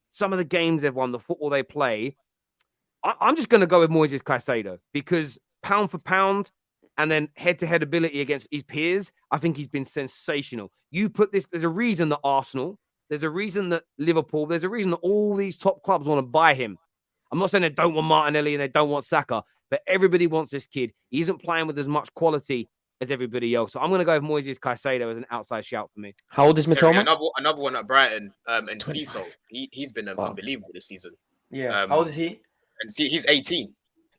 some of the games they've won, the football they play, I'm just going to go with Moises Caicedo because pound for pound and then head-to-head ability against his peers, I think he's been sensational. You put this, there's a reason that Arsenal, there's a reason that Liverpool, there's a reason that all these top clubs want to buy him. I'm not saying they don't want Martinelli and they don't want Saka, but everybody wants this kid. He isn't playing with as much quality as everybody else. So I'm going to go with Moises Caicedo as an outside shout for me. How old is Mitoma? Another one at Brighton, and Ciso. He's been unbelievable this season. Yeah. How old is he? And see, he's 18.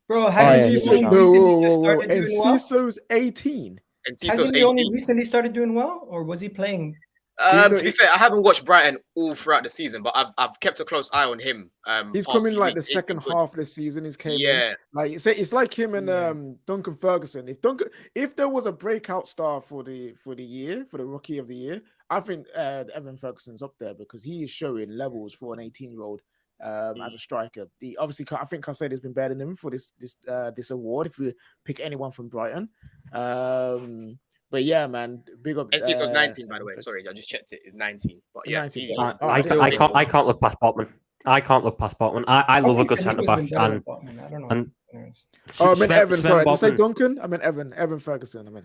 Bro, hasn't he only recently just started doing well? Ciso's 18. And Ciso's Hasn't he 18. only recently started doing well, or was he playing? To be fair, I haven't watched Brighton all throughout the season, but I've kept a close eye on him. He's coming like the second half of the season. He's came in. Like it's like him and Duncan Ferguson. If there was a breakout star for the rookie of the year, I think Evan Ferguson's up there because he is showing levels for an 18-year-old as a striker. Obviously, I think Caicedo's been better than him for this award. If we pick anyone from Brighton. But yeah, man, big up. And Ciso's 19, by the way. Sorry, I just checked it. It's 19. But yeah, 19. I can't look past Botman. I love a good centre back. I don't know. And I meant Evan. Sorry, did I say Duncan? I meant Evan Ferguson.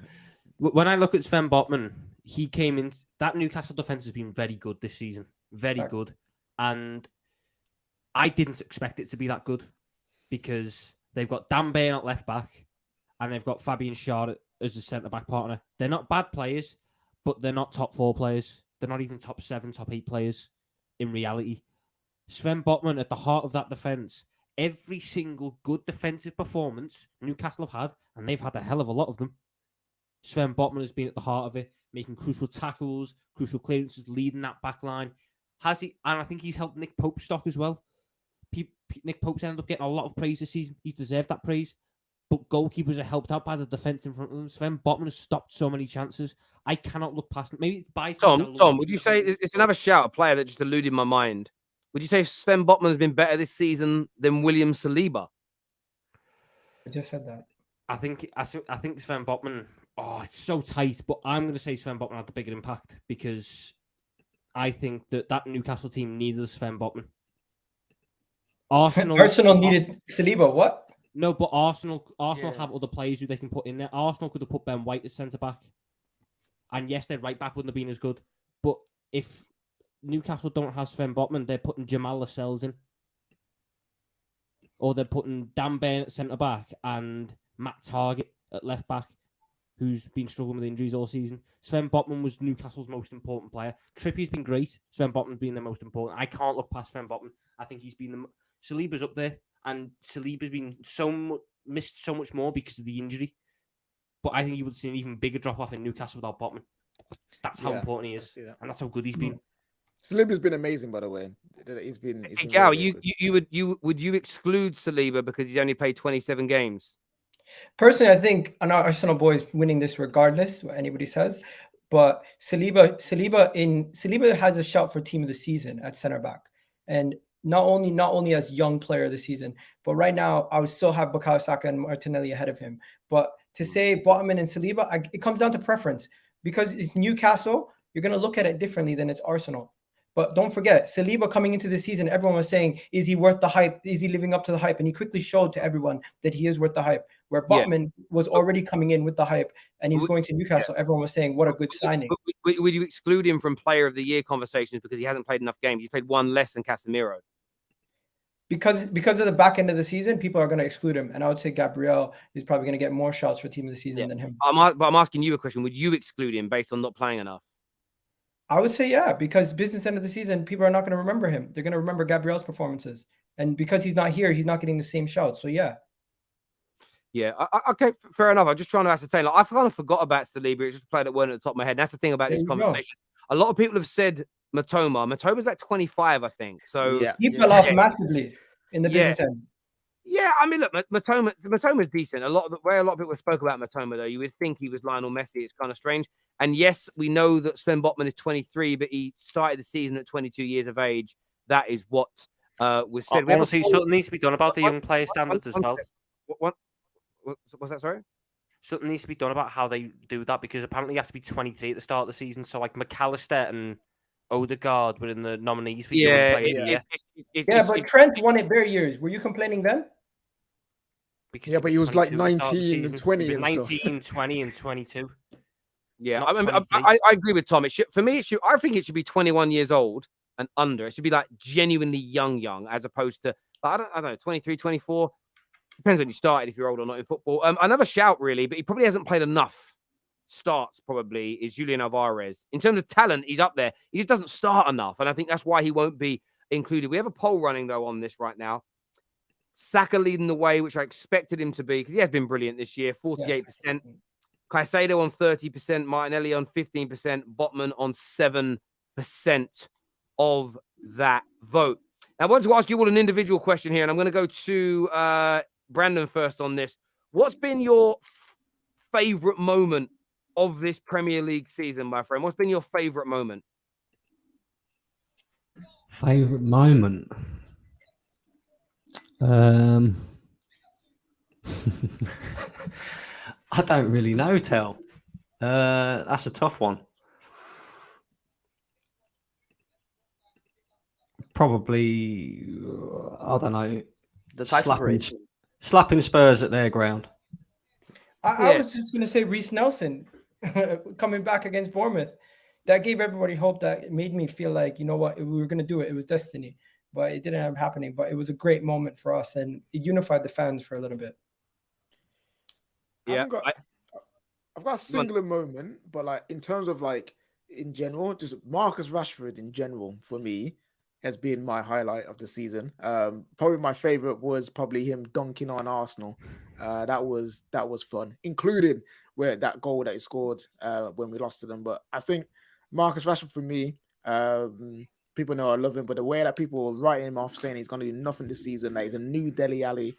When I look at Sven Botman, he came in. That Newcastle defense has been very good this season, very good, and I didn't expect it to be that good because they've got Dan Bain at left back and they've got Fabian Schär as a centre-back partner. They're not bad players, but they're not top 4 players. They're not even top 7, top 8 players in reality. Sven Botman at the heart of that defence. Every single good defensive performance Newcastle have had, and they've had a hell of a lot of them, Sven Botman has been at the heart of it, making crucial tackles, crucial clearances, leading that back line. Has he? And I think he's helped Nick Pope's stock as well. Nick Pope's ended up getting a lot of praise this season. He's deserved that praise. But goalkeepers are helped out by the defence in front of them. Sven Botman has stopped so many chances. I cannot look past it. Maybe it's biased. Tom, would you say it's another shout, a player that just eluded my mind? Would you say Sven Botman has been better this season than William Saliba? I just said that. I think Sven Botman. Oh, it's so tight. But I'm going to say Sven Botman had the bigger impact because I think that Newcastle team needed Sven Botman. Arsenal needed Saliba. What? No, but Arsenal have other players who they can put in there. Arsenal could have put Ben White as centre-back. And yes, their right back wouldn't have been as good. But if Newcastle don't have Sven Botman, they're putting Jamal Lascelles in. Or they're putting Dan Bain at centre-back and Matt Targett at left-back, who's been struggling with injuries all season. Sven Botman was Newcastle's most important player. Trippier's been great. Sven Botman's been the most important. I can't look past Sven Botman. I think he's been Saliba's up there. And Saliba's been missed so much more because of the injury. But I think you would see an even bigger drop-off in Newcastle without Botman. That's how important he is. And that's how good he's been. Saliba's been amazing, by the way. He's been Egal, would you exclude Saliba because he's only played 27 games? Personally, I think an Arsenal boy is winning this regardless what anybody says. But Saliba has a shout for team of the season at center back. And not only as young player of the season, but right now I would still have Bukayo Saka and Martinelli ahead of him. But to say Botman and Saliba, it comes down to preference because it's Newcastle. You're going to look at it differently than it's Arsenal. But don't forget, Saliba coming into the season, everyone was saying, is he worth the hype? Is he living up to the hype? And he quickly showed to everyone that he is worth the hype. Where Botman was already coming in with the hype and he was going to Newcastle. Everyone was saying, what a good signing. Would you exclude him from player of the year conversations because he hasn't played enough games? He's played one less than Casemiro. Because of the back end of the season, people are going to exclude him. And I would say Gabriel is probably going to get more shots for team of the season than him. But I'm asking you a question. Would you exclude him based on not playing enough? I would say, yeah, because business end of the season, people are not going to remember him. They're going to remember Gabriel's performances. And because he's not here, he's not getting the same shots. So, yeah. Yeah, okay, fair enough. I'm just trying to ascertain. Like, I kind of forgot about Saliba. It's just a player that weren't at the top of my head. And that's the thing about this conversation. A lot of people have said Mitoma. Mitoma's like 25, I think. So he fell off massively in the business end. Yeah, I mean, look, Matoma's decent. Where a lot of people spoke about Matoma, though, you would think he was Lionel Messi. It's kind of strange. And yes, we know that Sven Botman is 23, but he started the season at 22 years of age. That is what was said. Honestly, something needs to be done about the young player standards as well. What's that? Sorry. Something needs to be done about how they do that, because apparently you have to be 23 at the start of the season. So like McAllister and Odegaard were in the nominees for young players. But Trent won it bare years. Were you complaining then? Because but he was like 19 and 20. He was 19, 20, and 22. Yeah, I agree with Tom. I think it should be 21 years old and under. It should be like genuinely young, as opposed to, I don't know, 23, 24. Depends when you started, if you're old or not in football. Another shout, really, but he probably hasn't played enough starts, probably, is Julian Alvarez. In terms of talent, he's up there. He just doesn't start enough, and I think that's why he won't be included. We have a poll running, though, on this right now. Saka leading the way, which I expected him to be, because he has been brilliant this year, 48%. Yes. Caicedo on 30%, Martinelli on 15%, Botman on 7% of that vote. Now, I want to ask you all an individual question here, and I'm going to go to Brandon first on this. What's been your favorite moment of this Premier League season, my friend? What's been your favorite moment? Favorite moment? I don't really know, Tel. That's a tough one. Probably, I don't know. Slapping Spurs at their ground. I was just going to say Reece Nelson coming back against Bournemouth. That gave everybody hope. That made me feel like, you know what, we were going to do it. It was destiny, but it didn't end up happening. But it was a great moment for us, and it unified the fans for a little bit. Yeah, I've got a singular moment, but like in terms of like in general, just Marcus Rashford in general for me has been my highlight of the season. Probably my favorite was probably him dunking on Arsenal. That was fun, including where that goal that he scored when we lost to them. But I think Marcus Rashford for me, people know I love him, but the way that people write him off saying he's going to do nothing this season, that he's a new Dele Alli,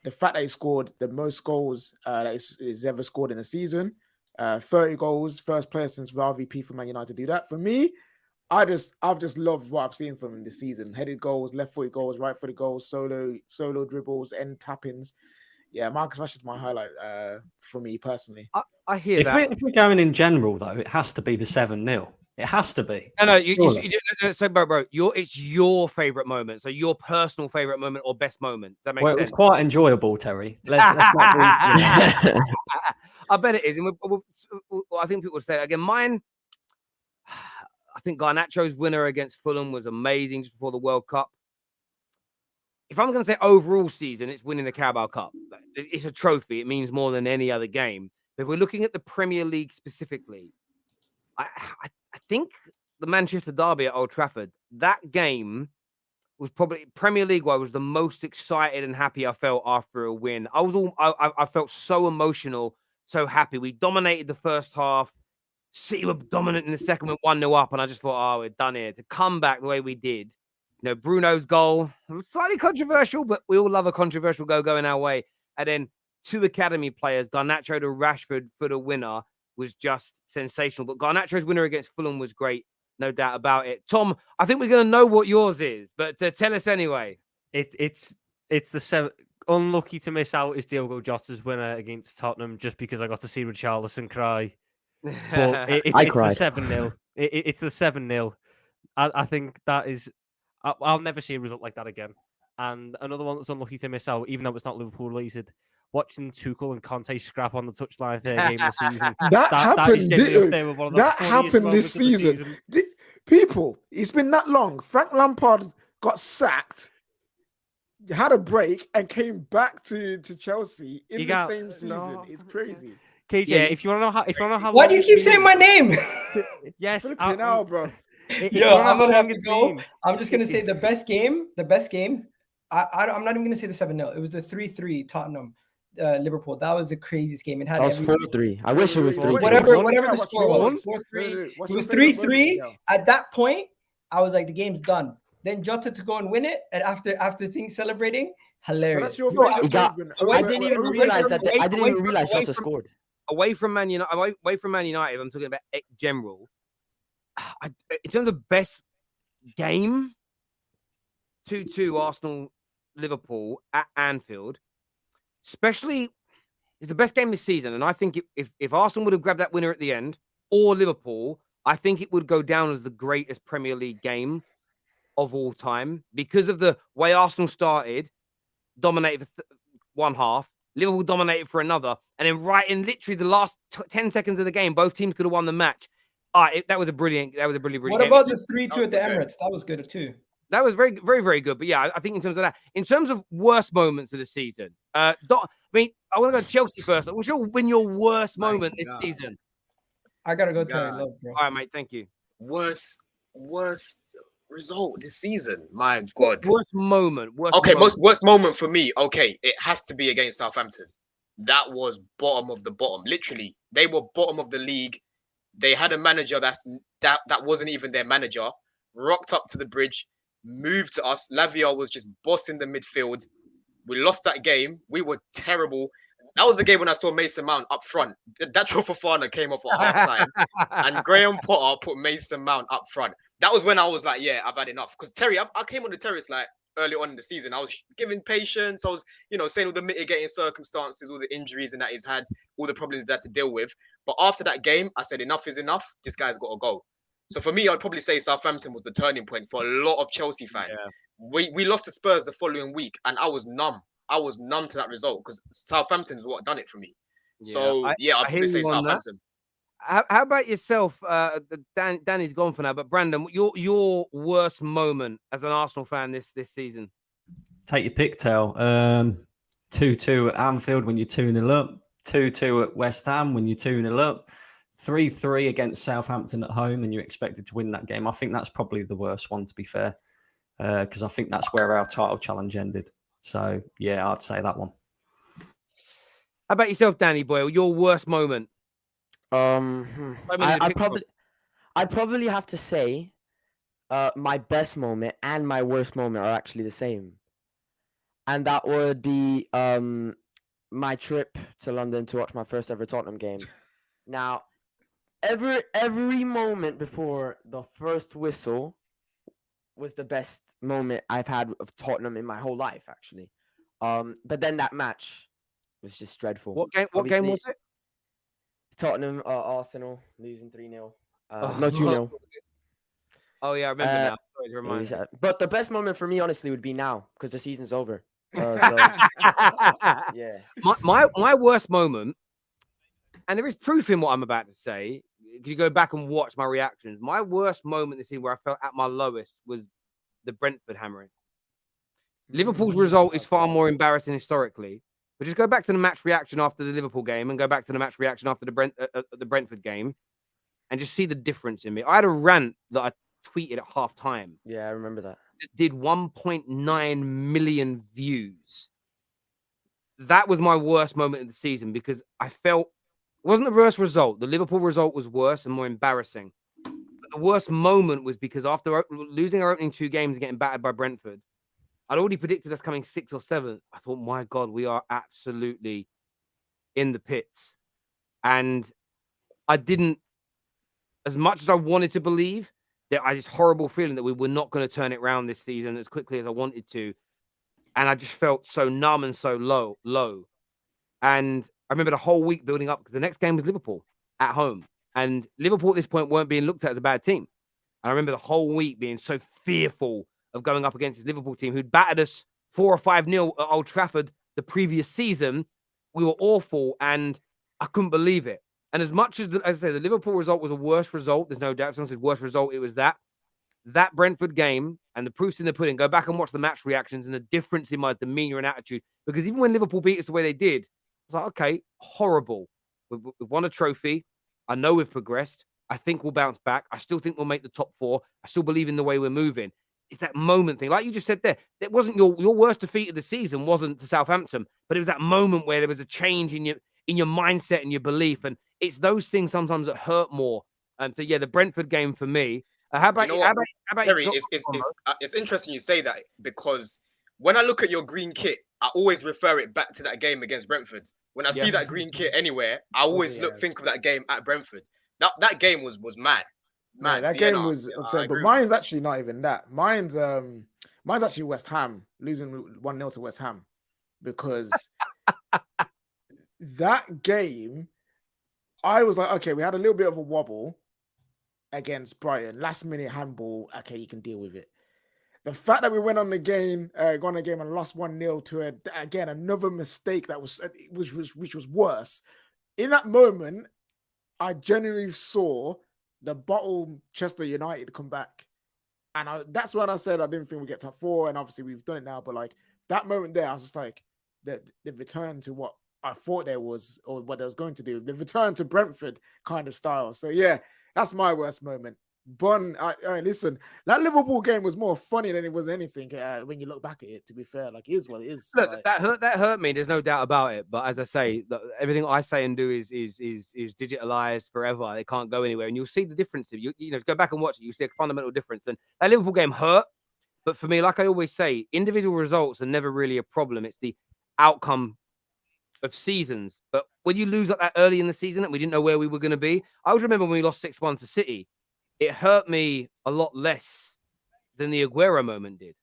the fact that he scored the most goals that he's ever scored in a season, 30 goals, first player since RVP for Man United to do that. For me, I've just loved what I've seen from him this season. Headed goals, left-footed goals, right-footed goals, solo dribbles, end tappings. Yeah, Marcus Rashford's my highlight for me personally. I hear that. If we're going in general, though, it has to be the 7-0. It has to be. No, so, bro, it's your favorite moment. So your personal favorite moment or best moment. Does that make sense? It was quite enjoyable, Terry. Let's not be, I bet it is. And I think people would say it again. Mine, I think Garnacho's winner against Fulham was amazing just before the World Cup. If I'm going to say overall season, it's winning the Carabao Cup. It's a trophy. It means more than any other game. But if we're looking at the Premier League specifically, I think the Manchester derby at Old Trafford, that game was probably Premier League-wise was the most excited and happy I felt after a win. I felt so emotional, so happy. We dominated the first half. City were dominant in the second, went 1-0 up, and I just thought, we're done here. To come back the way we did, Bruno's goal, slightly controversial, but we all love a controversial goal going our way. And then two academy players, Garnacho to Rashford for the winner, was just sensational. But Garnacho's winner against Fulham was great, no doubt about it. Tom, I think we're going to know what yours is, but tell us anyway. It's the seven. Unlucky to miss out is Diogo Jota's winner against Tottenham, just because I got to see Richarlison cry. But it's the 7-0. It's the 7-0. I think that is. I'll never see a result like that again. And another one that's unlucky to miss out, even though it's not Liverpool related, watching Tuchel and Conte scrap on the touchline third game of the season. That happened this season. People, it's been that long. Frank Lampard got sacked, had a break, and came back to Chelsea in the same season. No. It's crazy. KJ, if you want to know how. Why do you keep saying my name? Yes, now, bro. I'm gonna have to go. I'm just gonna say the best game. I'm not even gonna say the 7-0. It was the 3-3 Tottenham Liverpool. That was the craziest game. It had 4-3. I wish it was 3-3. Whatever the score was. 4-3. It was 3-3. At that point, I was like, the game's done. Then Jota to go and win it, and after things celebrating, hilarious. that's your Yo, favorite Egal, movement I over- didn't even over- realize that. I didn't away even from- realize away Jota from- scored. Away from Man United, away from Man United, I'm talking about general. In terms of best game, 2-2 Arsenal Liverpool at Anfield, especially it's the best game this season. And I think if Arsenal would have grabbed that winner at the end, or Liverpool, I think it would go down as the greatest Premier League game of all time because of the way Arsenal started, dominated for one half, Liverpool dominated for another, and then right in literally the last 10 seconds of the game, both teams could have won the match. That was a brilliant What game. about the 3-2 at the Emirates? That was good too. That was very, very, very good. But yeah, I think in terms of that, in terms of worst moments of the season, I want to go to Chelsea first. What's your worst moment this season? I gotta go Terry Love, bro. All right, mate. Thank you. Worst result this season. My God. Worst moment. Okay, worst moment for me. Okay, it has to be against Southampton. That was bottom of the bottom. Literally, they were bottom of the league. They had a manager that wasn't even their manager. Rocked up to the bridge, moved to us. Lavia was just bossing the midfield. We lost that game. We were terrible. That was the game when I saw Mason Mount up front. That Fofana came off at halftime, and Graham Potter put Mason Mount up front. That was when I was like, yeah, I've had enough. Because Terry, I came on the terrace like early on in the season. I was giving patience. I was, saying all the mitigating circumstances, all the injuries and that he's had, all the problems he's had to deal with. But after that game, I said, enough is enough. This guy's got to go. So for me, I'd probably say Southampton was the turning point for a lot of Chelsea fans. Yeah. We lost to Spurs the following week, and I was numb. I was numb to that result because Southampton is what done it for me. Yeah. So I'd probably say Southampton. How about yourself? Danny's gone for now, but Brandon, your worst moment as an Arsenal fan this season? Take your pick, Tel. 2-2 at Anfield when you're 2-0 up. 2-2 at West Ham when you're 2-0 up. 3-3 against Southampton at home and you're expected to win that game. I think that's probably the worst one, to be fair, because I think that's where our title challenge ended. So, yeah, I'd say that one. How about yourself, Danny Boyle? Your worst moment? I'd probably have to say my best moment and my worst moment are actually the same. And that would be my trip to London to watch my first ever Tottenham game. Now, every moment before the first whistle was the best moment I've had of Tottenham in my whole life, actually. But then that match was just dreadful. What game was it? Tottenham, Arsenal losing 3-0. No, 2-0. Oh yeah, I remember now. Sorry to remind me. But the best moment for me, honestly, would be now because the season's over. Yeah. My worst moment, and there is proof in what I'm about to say. If you go back and watch my reactions, my worst moment this season where I felt at my lowest was the Brentford hammering. Liverpool's result is far more embarrassing historically, but just go back to the match reaction after the Liverpool game and go back to the match reaction after the Brentford game and just see the difference in me. I had a rant that I tweeted at half time. Yeah, I remember that. It did 1.9 million views. That was my worst moment of the season because I felt it wasn't the worst result. The Liverpool result was worse and more embarrassing. But the worst moment was because after losing our opening 2 games and getting battered by Brentford, I'd already predicted us coming 6th or 7th. I thought, my God, we are absolutely in the pits. And I didn't, as much as I wanted to believe, that I had this horrible feeling that we were not going to turn it around this season as quickly as I wanted to. And I just felt so numb and so low. And I remember the whole week building up because the next game was Liverpool at home. And Liverpool at this point weren't being looked at as a bad team. And I remember the whole week being so fearful of going up against this Liverpool team who'd battered us 4 or 5-0 at Old Trafford the previous season. We were awful and I couldn't believe it. And as much as I say, the Liverpool result was a worse result, there's no doubt. Someone said worst result, it was that Brentford game and the proof's in the pudding. Go back and watch the match reactions and the difference in my demeanor and attitude. Because even when Liverpool beat us the way they did, I was like, okay, horrible. We've won a trophy. I know we've progressed. I think we'll bounce back. I still think we'll make the top 4. I still believe in the way we're moving. It's that moment thing. Like you just said there, that wasn't your worst defeat of the season wasn't to Southampton, but it was that moment where there was a change in your mindset and your belief. And it's those things sometimes that hurt more. So yeah, the Brentford game for me. How about Terry? It's interesting you say that because when I look at your green kit, I always refer it back to that game against Brentford. When I see that green kit anywhere, I always think of that game at Brentford. That game was mad. Yeah, Mad. that So, yeah, game no, was I absurd. But agree with mine's actually not even that. Mine's actually West Ham losing 1-0 to West Ham, because that game, I was like, okay, we had a little bit of a wobble against Brighton. Last minute handball, okay, you can deal with it. The fact that we went on the game, and lost 1-0 to again another mistake that was which was worse. In that moment, I genuinely saw the bottle Chester United come back, and that's when I said I didn't think we'd get top 4, and obviously we've done it now. But like that moment there, I was just like, the return to what I thought there was, or what I was going to do, the return to Brentford kind of style. So yeah, that's my worst moment. Bun, listen, that Liverpool game was more funny than it was anything when you look back at it. To be fair, like it is what it is. Look, like, that hurt me. There's no doubt about it. But as I say, everything I say and do is digitalized forever. They can't go anywhere, and you'll see the difference. If you know, go back and watch it, you see a fundamental difference. And that Liverpool game hurt, but for me, like I always say, individual results are never really a problem. It's the outcome of seasons. But when you lose like that early in the season, and we didn't know where we were going to be, I always remember when we lost 6-1 to City. It hurt me a lot less than the Aguero moment did,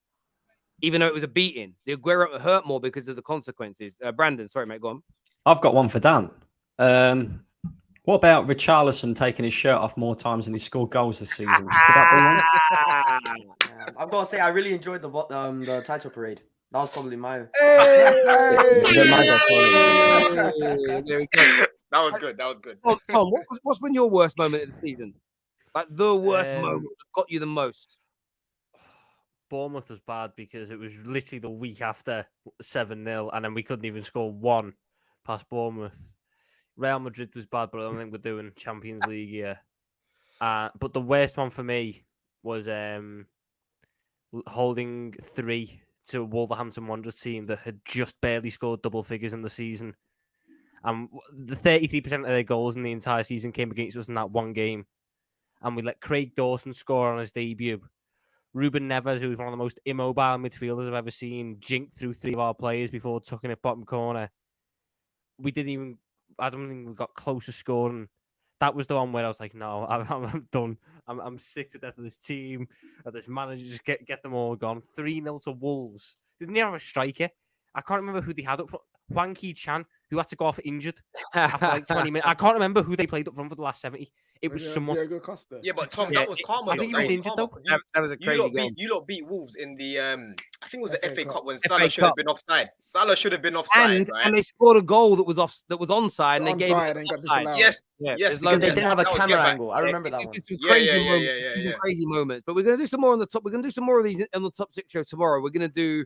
even though it was a beating. The Aguero hurt more because of the consequences. Brandon, sorry, mate, go on. I've got one for Dan. What about Richarlison taking his shirt off more times than he scored goals this season? Could that be one? I've got to say, I really enjoyed the title parade. That was probably my. Hey! There we go. That was good. That was good. Tom, what's been your worst moment of the season? Like the worst moment that got you the most? Bournemouth was bad because it was literally the week after 7-0, and then we couldn't even score one past Bournemouth. Real Madrid was bad, but I don't think we're doing Champions League here. But the worst one for me was holding 3 to a Wolverhampton Wanderers team that had just barely scored double figures in the season. The 33% of their goals in the entire season came against us in that one game. And we let Craig Dawson score on his debut. Ruben Neves, who was one of the most immobile midfielders I've ever seen, jinked through 3 of our players before tucking it bottom corner. I don't think we got close to scoring. That was the one where I was like, no, I'm done. I'm sick to death of this team, of this manager. Just get them all gone. 3-0 to Wolves. Didn't they have a striker? I can't remember who they had up front. Hwang Ki-chan, who had to go off injured after like 20 minutes. I can't remember who they played up front for the last 70. It was someone. Yeah, but Tom, that was karma. I think he was injured though. That was a crazy game. You lot beat Wolves in the I think it was the FA Cup when FA Salah should have Cup. been offside. Salah should have been offside, right? And they scored a goal that was onside, and they gave it and got offside. disallowed. Yes, Yeah, yes, Because they yes. didn't have a That was- camera yeah, angle. I remember that one. Some Yeah, crazy yeah, moments. yeah, Some yeah. crazy moments. But we're going to do some more on the top. We're going to do some more of these on the Top 6 show tomorrow. We're going to do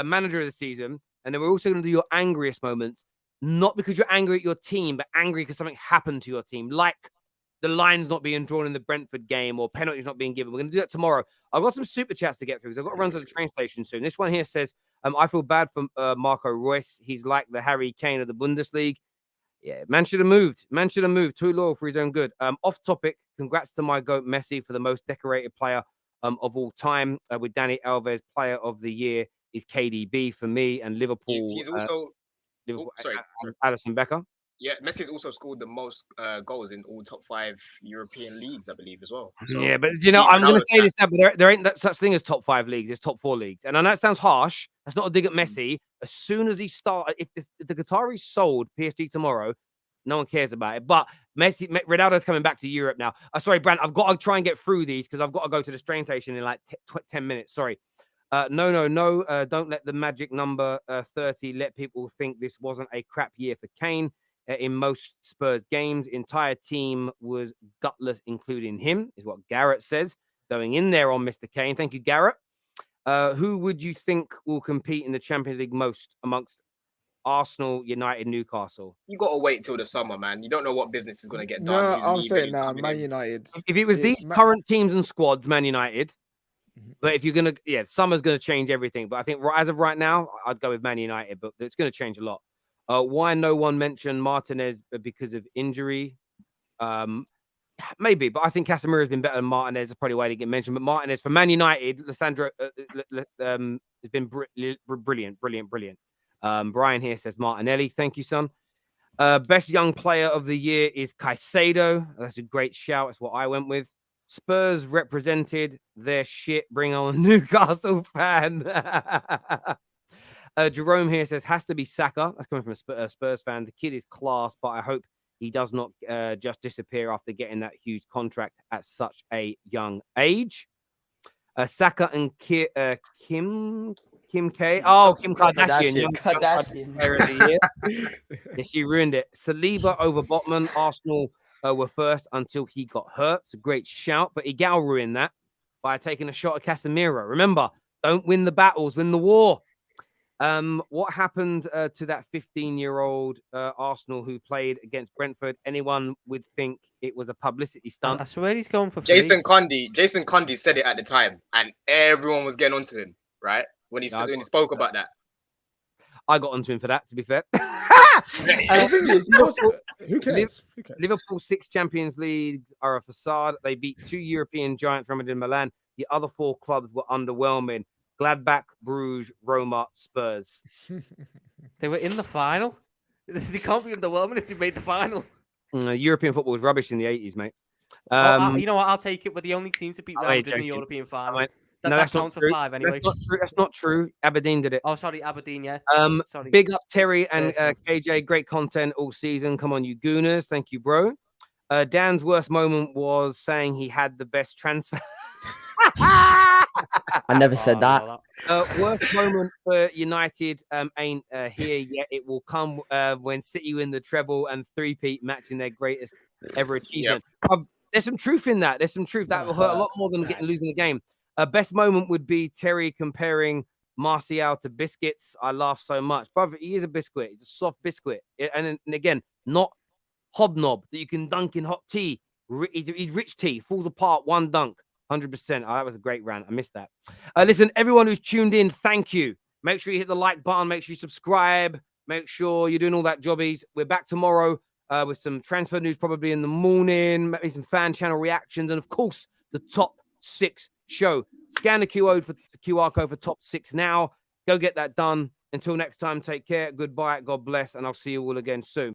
manager of the season, and then we're also going to do your angriest moments. Not because you're angry at your team, but angry because something happened to your team, like the lines not being drawn in the Brentford game or penalties not being given. We're going to do that tomorrow. I've got some super chats to get through because I've got to run to the train station soon. This one here says, I feel bad for Marco Reus. He's like the Harry Kane of the Bundesliga. Yeah, man should have moved. Man should have moved. Too loyal for his own good. Off topic, congrats to my GOAT Messi for the most decorated player of all time. With Dani Alves, player of the year is KDB for me, and Liverpool. He's also sorry. Alisson Becker. Yeah, Messi's also scored the most goals in all top 5 European leagues, I believe, as well. So, Yeah, but you know, I'm going to say this now, but there ain't that such thing as top 5 leagues. There's top 4 leagues. And I know it sounds harsh. That's not a dig at Messi. As soon as he started, if the Qataris sold PSG tomorrow, no one cares about it. But Ronaldo's coming back to Europe now. Sorry, Brand, I've got to try and get through these because I've got to go to the train station in like 10 minutes. Sorry. No. Don't let the magic number 30 let people think this wasn't a crap year for Kane. In most Spurs games, entire team was gutless, including him, is what Garrett says. Going in there on Mr. Kane. Thank you, Garrett. Who would you think will compete in the Champions League most amongst Arsenal, United, Newcastle? You got to wait till the summer, man. You don't know what business is going to get done. No, who's I'm leaving, saying now, coming Man in. United. If it was these current teams and squads, Man United. But if you're going to, summer's going to change everything. But I think as of right now, I'd go with Man United, but it's going to change a lot. Why no one mentioned Martinez because of injury? Maybe, but I think Casemiro has been better than Martinez. That's probably why he didn't get mentioned. But Martinez for Man United, Lissandro has been brilliant. Brian here says Martinelli. Thank you, son. Best young player of the year is Caicedo. That's a great shout. That's what I went with. Spurs represented their shit. Bring on a Newcastle fan. Jerome here says has to be Saka. That's coming from a Spurs fan. The kid is class, but I hope he does not just disappear after getting that huge contract at such a young age. Saka and Kim K. Oh, Kim Kardashian. Yeah, she ruined it. Saliba over Botman. Arsenal were first until he got hurt. It's a great shout, but Egal ruined that by taking a shot at Casemiro. Remember, don't win the battles, win the war. What happened to that 15-year-old Arsenal who played against Brentford? Anyone would think it was a publicity stunt. I swear he's going for free. Jason Conde said it at the time, and everyone was getting onto him, right? When he spoke about that. I got onto him for that, to be fair. Who cares? Liverpool 6 Champions Leagues are a facade. They beat 2 European giants, Real Madrid and Milan. The other 4 clubs were underwhelming. Gladbach, Bruges, Roma, Spurs. They were in the final. They can't be underwhelming if they made the final. European football was rubbish in the 80s, mate. You know what? I'll take it. We're the only team to beat Real Madrid in the European final. That counts for 5 anyway. That's not true. Aberdeen did it. Oh, sorry, Aberdeen, yeah. Sorry. Big up Terry and KJ. Great content all season. Come on, you Gooners. Thank you, bro. Dan's worst moment was saying he had the best transfer. I never said that. Worst moment for United ain't here yet. It will come when City win the treble and three-peat, matching their greatest ever achievement. Yep. There's some truth in that. There's some truth that will hurt a lot more than losing the game. Best moment would be Terry comparing Martial to biscuits. I laugh so much. Brother, he is a biscuit. He's a soft biscuit. And again, not hobnob that you can dunk in hot tea. He's rich tea. Falls apart, one dunk. 100%. Oh, that was a great rant. I missed that. Listen, everyone who's tuned in, thank you. Make sure you hit the like button. Make sure you subscribe. Make sure you're doing all that jobbies. We're back tomorrow with some transfer news probably in the morning, maybe some fan channel reactions, and of course, the top 6 show. Scan the QR code for top 6 now. Go get that done. Until next time, take care. Goodbye. God bless. And I'll see you all again soon.